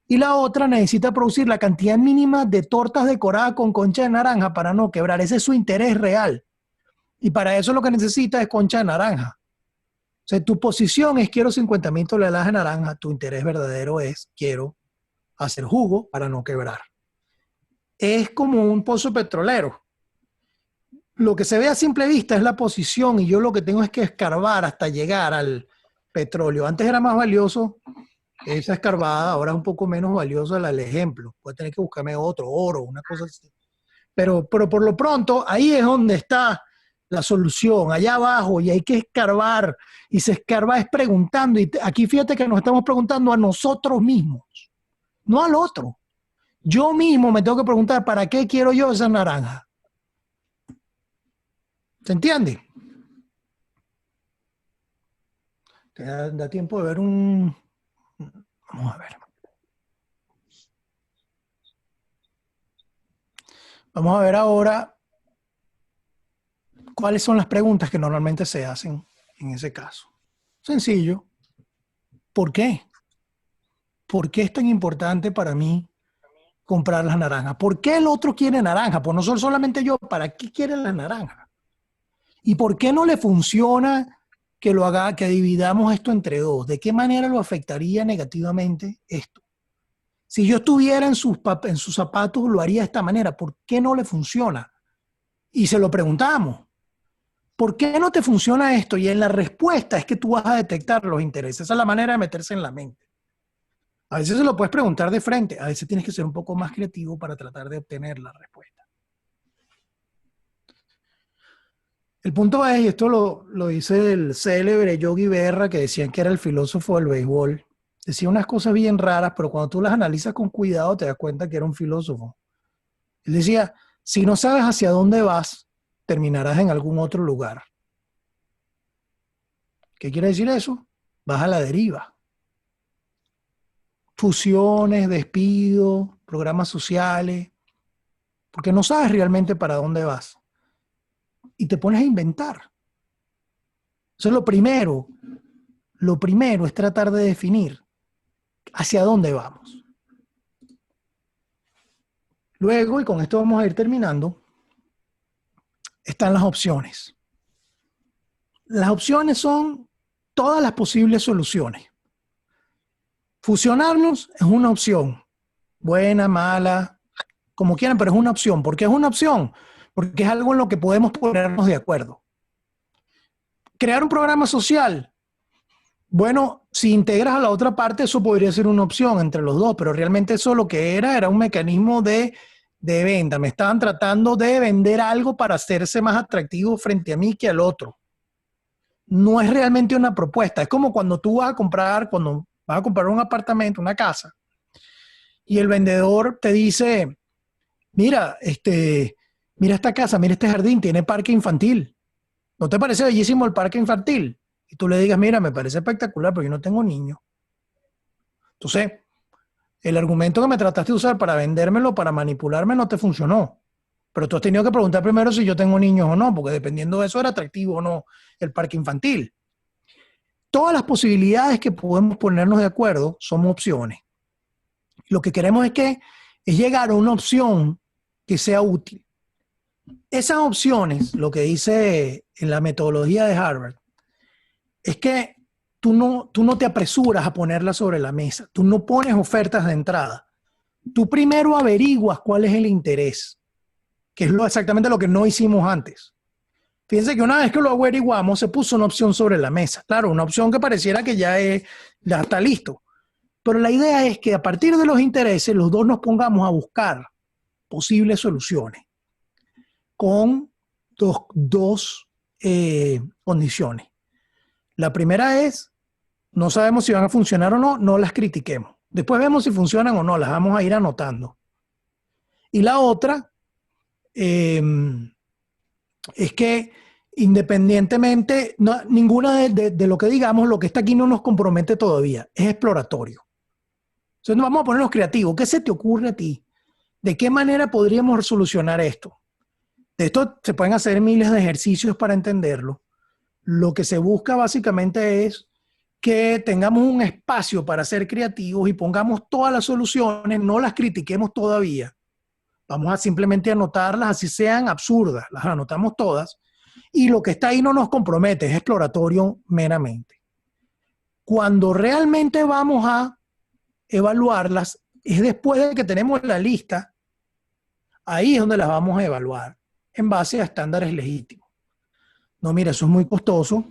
Y la otra necesita producir la cantidad mínima de tortas decoradas con concha de naranja para no quebrar. Ese es su interés real. Y para eso lo que necesita es concha de naranja. O sea, tu posición es quiero 50.000 toneladas de naranja. Tu interés verdadero es quiero hacer jugo para no quebrar. Es como un pozo petrolero. Lo que se ve a simple vista es la posición y yo lo que tengo es que escarbar hasta llegar al petróleo. Antes era más valioso esa escarbada, ahora es un poco menos valioso el ejemplo. Voy a tener que buscarme otro, oro, una cosa así. Pero por lo pronto, ahí es donde está la solución, allá abajo, y hay que escarbar. Y se escarba es preguntando. Y aquí fíjate que nos estamos preguntando a nosotros mismos, no al otro. Yo mismo me tengo que preguntar, ¿para qué quiero yo esa naranja? ¿Se entiende? Te da tiempo de ver un... Vamos a ver. Vamos a ver ahora cuáles son las preguntas que normalmente se hacen en ese caso. Sencillo. ¿Por qué? ¿Por qué es tan importante para mí comprar las naranjas? ¿Por qué el otro quiere naranja? Pues no soy solamente yo. ¿Para qué quiere las naranjas? ¿Y por qué no le funciona que lo haga, que dividamos esto entre dos? ¿De qué manera lo afectaría negativamente esto? Si yo estuviera en sus zapatos, lo haría de esta manera. ¿Por qué no le funciona? Y se lo preguntamos. ¿Por qué no te funciona esto? Y en la respuesta es que tú vas a detectar los intereses. Esa es la manera de meterse en la mente. A veces se lo puedes preguntar de frente. A veces tienes que ser un poco más creativo para tratar de obtener la respuesta. El punto es, y esto lo dice el célebre Yogi Berra, que decían que era el filósofo del béisbol. Decía unas cosas bien raras, pero cuando tú las analizas con cuidado te das cuenta que era un filósofo. Él decía, si no sabes hacia dónde vas, terminarás en algún otro lugar. ¿Qué quiere decir eso? Vas a la deriva. Fusiones, despidos, programas sociales, porque no sabes realmente para dónde vas. Y te pones a inventar. Eso es lo primero. Lo primero es tratar de definir hacia dónde vamos. Luego, y con esto vamos a ir terminando, están las opciones. Las opciones son todas las posibles soluciones. Fusionarnos es una opción. Buena, mala, como quieran, pero es una opción. ¿Por qué es una opción? Porque es algo en lo que podemos ponernos de acuerdo. Crear un programa social. Bueno, si integras a la otra parte, eso podría ser una opción entre los dos, pero realmente eso lo que era un mecanismo de venta. Me estaban tratando de vender algo para hacerse más atractivo frente a mí que al otro. No es realmente una propuesta. Es como cuando tú vas a comprar, cuando Vas a comprar un apartamento, una casa, y el vendedor te dice, mira, mira esta casa, mira este jardín, tiene parque infantil. ¿No te parece bellísimo el parque infantil? Y tú le digas, mira, me parece espectacular, pero yo no tengo niños. Entonces, el argumento que me trataste de usar para vendérmelo, para manipularme, no te funcionó. Pero tú has tenido que preguntar primero si yo tengo niños o no, porque dependiendo de eso era atractivo o no el parque infantil. Todas las posibilidades que podemos ponernos de acuerdo son opciones. Lo que queremos es llegar a una opción que sea útil. Esas opciones, lo que dice en la metodología de Harvard, es que tú no te apresuras a ponerlas sobre la mesa. Tú no pones ofertas de entrada. Tú primero averiguas cuál es el interés, que es exactamente lo que no hicimos antes. Fíjense que una vez que lo averiguamos, se puso una opción sobre la mesa. Claro, una opción que pareciera que ya está listo. Pero la idea es que a partir de los intereses, los dos nos pongamos a buscar posibles soluciones con dos condiciones. La primera es, no sabemos si van a funcionar o no, no las critiquemos. Después vemos si funcionan o no, las vamos a ir anotando. Y la otra es que independientemente, ninguna de lo que digamos, lo que está aquí no nos compromete todavía, es exploratorio. Entonces vamos a ponernos creativos. ¿Qué se te ocurre a ti? ¿De qué manera podríamos solucionar esto? De esto se pueden hacer miles de ejercicios para entenderlo. Lo que se busca básicamente es que tengamos un espacio para ser creativos y pongamos todas las soluciones, no las critiquemos todavía. Vamos a simplemente anotarlas, así sean absurdas, las anotamos todas. Y lo que está ahí no nos compromete, es exploratorio meramente. Cuando realmente vamos a evaluarlas, es después de que tenemos la lista, ahí es donde las vamos a evaluar, en base a estándares legítimos. No, mira, eso es muy costoso.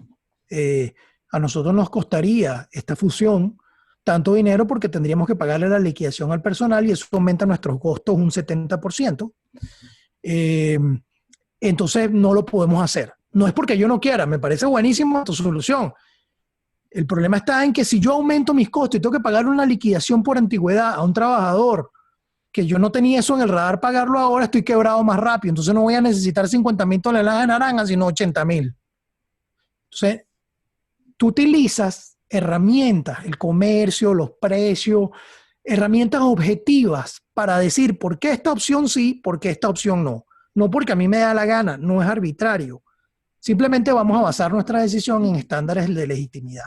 A nosotros nos costaría esta fusión tanto dinero porque tendríamos que pagarle la liquidación al personal y eso aumenta nuestros costos un 70%. Entonces no lo podemos hacer. No es porque yo no quiera, me parece buenísima tu solución. El problema está en que si yo aumento mis costos y tengo que pagar una liquidación por antigüedad a un trabajador que yo no tenía eso en el radar pagarlo ahora, estoy quebrado más rápido. Entonces no voy a necesitar 50,000 toneladas de naranja, sino 80,000. Entonces, tú utilizas herramientas, el comercio, los precios, herramientas objetivas para decir por qué esta opción sí, por qué esta opción no. No porque a mí me da la gana, no es arbitrario. Simplemente vamos a basar nuestra decisión en estándares de legitimidad.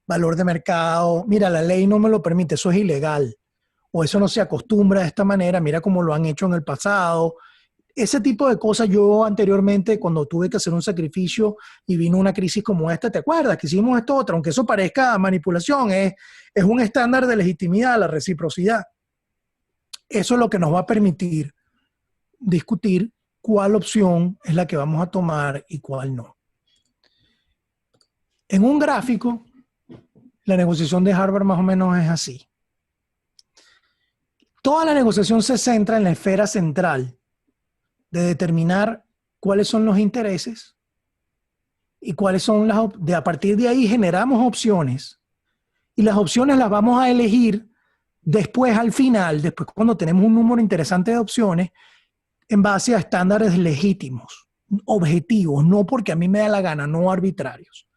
Valor de mercado, mira, la ley no me lo permite, eso es ilegal. O eso no se acostumbra de esta manera, mira cómo lo han hecho en el pasado. Ese tipo de cosas yo anteriormente, cuando tuve que hacer un sacrificio y vino una crisis como esta, ¿te acuerdas? Que hicimos esto otro, aunque eso parezca manipulación, es un estándar de legitimidad, la reciprocidad. Eso es lo que nos va a permitir discutir cuál opción es la que vamos a tomar y cuál no. En un gráfico, la negociación de Harvard más o menos es así. Toda la negociación se centra en la esfera central de determinar cuáles son los intereses y cuáles son a partir de ahí generamos opciones y las opciones las vamos a elegir después al final, después cuando tenemos un número interesante de opciones en base a estándares legítimos, objetivos, no porque a mí me da la gana, no arbitrarios.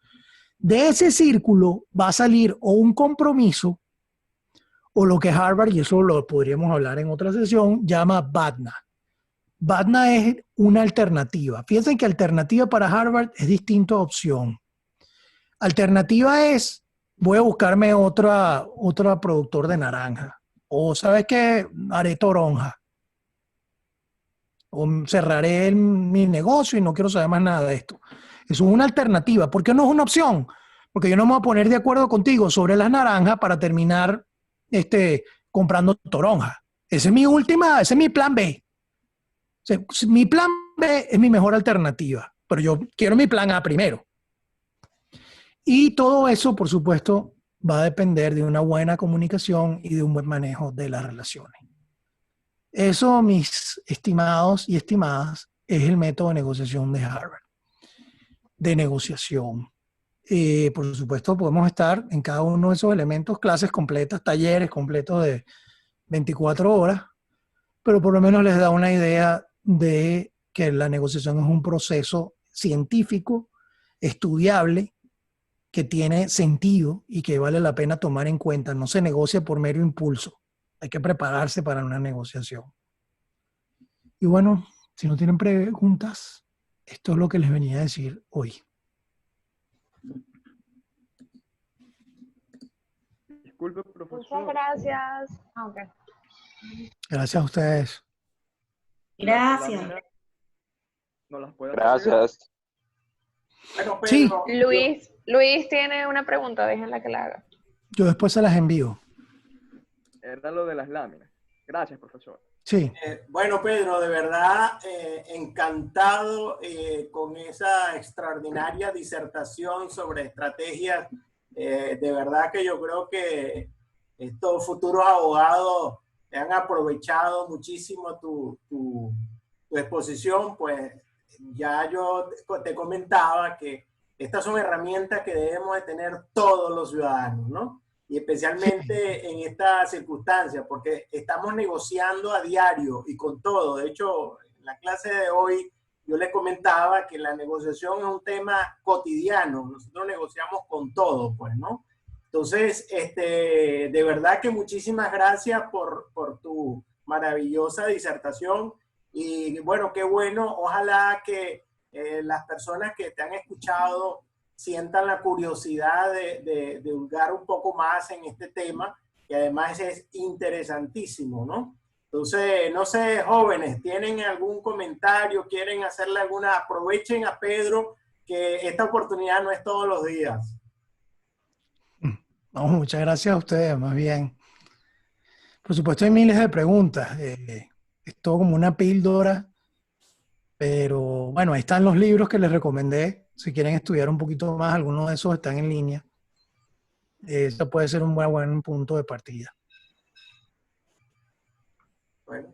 De ese círculo va a salir o un compromiso o lo que Harvard, y eso lo podríamos hablar en otra sesión, llama BATNA. BATNA es una alternativa. Fíjense que alternativa para Harvard es distinto a opción. Alternativa es, voy a buscarme otro productor de naranja. O ¿sabes qué? Haré toronja. O cerraré mi negocio y no quiero saber más nada de esto. Eso es una alternativa. ¿Por qué no es una opción? Porque yo no me voy a poner de acuerdo contigo sobre las naranjas para terminar comprando toronja. Ese es mi plan B. O sea, mi plan B es mi mejor alternativa, pero yo quiero mi plan A primero. Y todo eso, por supuesto, va a depender de una buena comunicación y de un buen manejo de las relaciones. Eso, mis estimados y estimadas, es el método de negociación de Harvard. De negociación. por supuesto, podemos estar en cada uno de esos elementos, clases completas, talleres completos de 24 horas, pero por lo menos les da una idea de que la negociación es un proceso científico, estudiable, que tiene sentido y que vale la pena tomar en cuenta. No se negocia por mero impulso. Hay que prepararse para una negociación. Y bueno, si no tienen preguntas, esto es lo que les venía a decir hoy. Disculpe, profesor. Muchas gracias. Okay. Gracias a ustedes. Gracias. ¿No las puede Gracias. Bueno, Pedro, Sí. Luis tiene una pregunta, déjenla que la haga. Yo después se las envío. Era lo de las láminas. Gracias, profesor. Sí. Bueno, Pedro, de verdad encantado con esa extraordinaria disertación sobre estrategias. De verdad que yo creo que estos futuros abogados han aprovechado muchísimo tu exposición. Pues ya yo te comentaba que estas son herramientas que debemos de tener todos los ciudadanos, ¿no? Y especialmente en esta circunstancia, porque estamos negociando a diario y con todo. De hecho, en la clase de hoy yo les comentaba que la negociación es un tema cotidiano. Nosotros negociamos con todo, pues, ¿no? Entonces, de verdad que muchísimas gracias por tu maravillosa disertación. Y bueno, qué bueno. Ojalá que las personas que te han escuchado sientan la curiosidad de hurgar un poco más en este tema, que además es interesantísimo, ¿no? Entonces, no sé, jóvenes, ¿tienen algún comentario? ¿Quieren hacerle alguna? Aprovechen a Pedro, que esta oportunidad no es todos los días. No, muchas gracias a ustedes, más bien. Por supuesto, hay miles de preguntas. Es todo como una píldora, pero bueno, ahí están los libros que les recomendé. Si quieren estudiar un poquito más, algunos de esos están en línea. Eso puede ser un buen punto de partida. Bueno.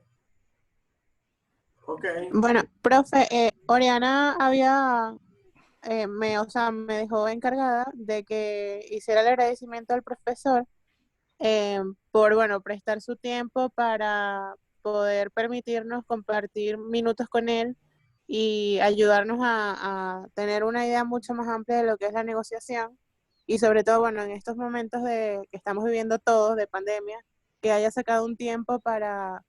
Ok. Bueno, profe, Oriana había, me dejó encargada de que hiciera el agradecimiento al profesor por, bueno, prestar su tiempo para poder permitirnos compartir minutos con él y ayudarnos a tener una idea mucho más amplia de lo que es la negociación y sobre todo, bueno, en estos momentos que estamos viviendo todos de pandemia, que haya sacado un tiempo para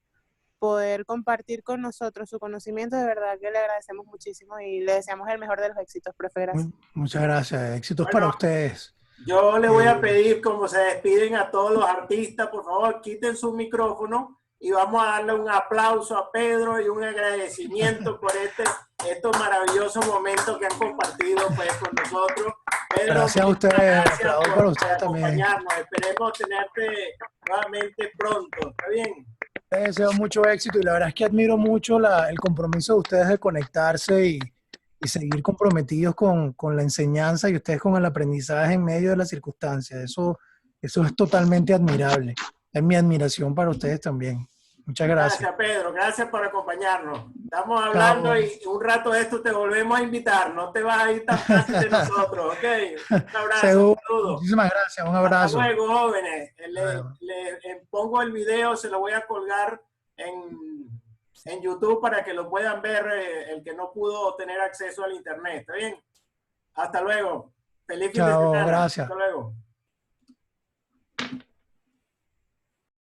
poder compartir con nosotros su conocimiento. De verdad que le agradecemos muchísimo y le deseamos el mejor de los éxitos, profe. Gracias. Muchas gracias. Éxitos para ustedes. Yo le voy a pedir, como se despiden a todos los artistas, por favor, quiten su micrófono y vamos a darle un aplauso a Pedro y un agradecimiento por estos maravillosos momentos que han compartido pues, con nosotros. Pedro, gracias a ustedes, gracias por ustedes también. Esperemos tenerte nuevamente pronto, ¿está bien? Les deseo mucho éxito y la verdad es que admiro mucho el compromiso de ustedes de conectarse y seguir comprometidos con la enseñanza y ustedes con el aprendizaje en medio de las circunstancias. Eso es totalmente admirable. Es mi admiración para ustedes también. Muchas gracias. Gracias, Pedro. Gracias por acompañarnos. Estamos hablando. Chao. Y un rato de esto te volvemos a invitar. No te vas a ir tan fácil de nosotros, ¿ok? Un abrazo. Seguro. Muchísimas gracias. Un abrazo. Hasta luego, jóvenes. Le pongo el video, se lo voy a colgar en YouTube para que lo puedan ver el que no pudo tener acceso al internet. ¿Está bien? Hasta luego. Feliz fin de semana. Gracias. Hasta luego.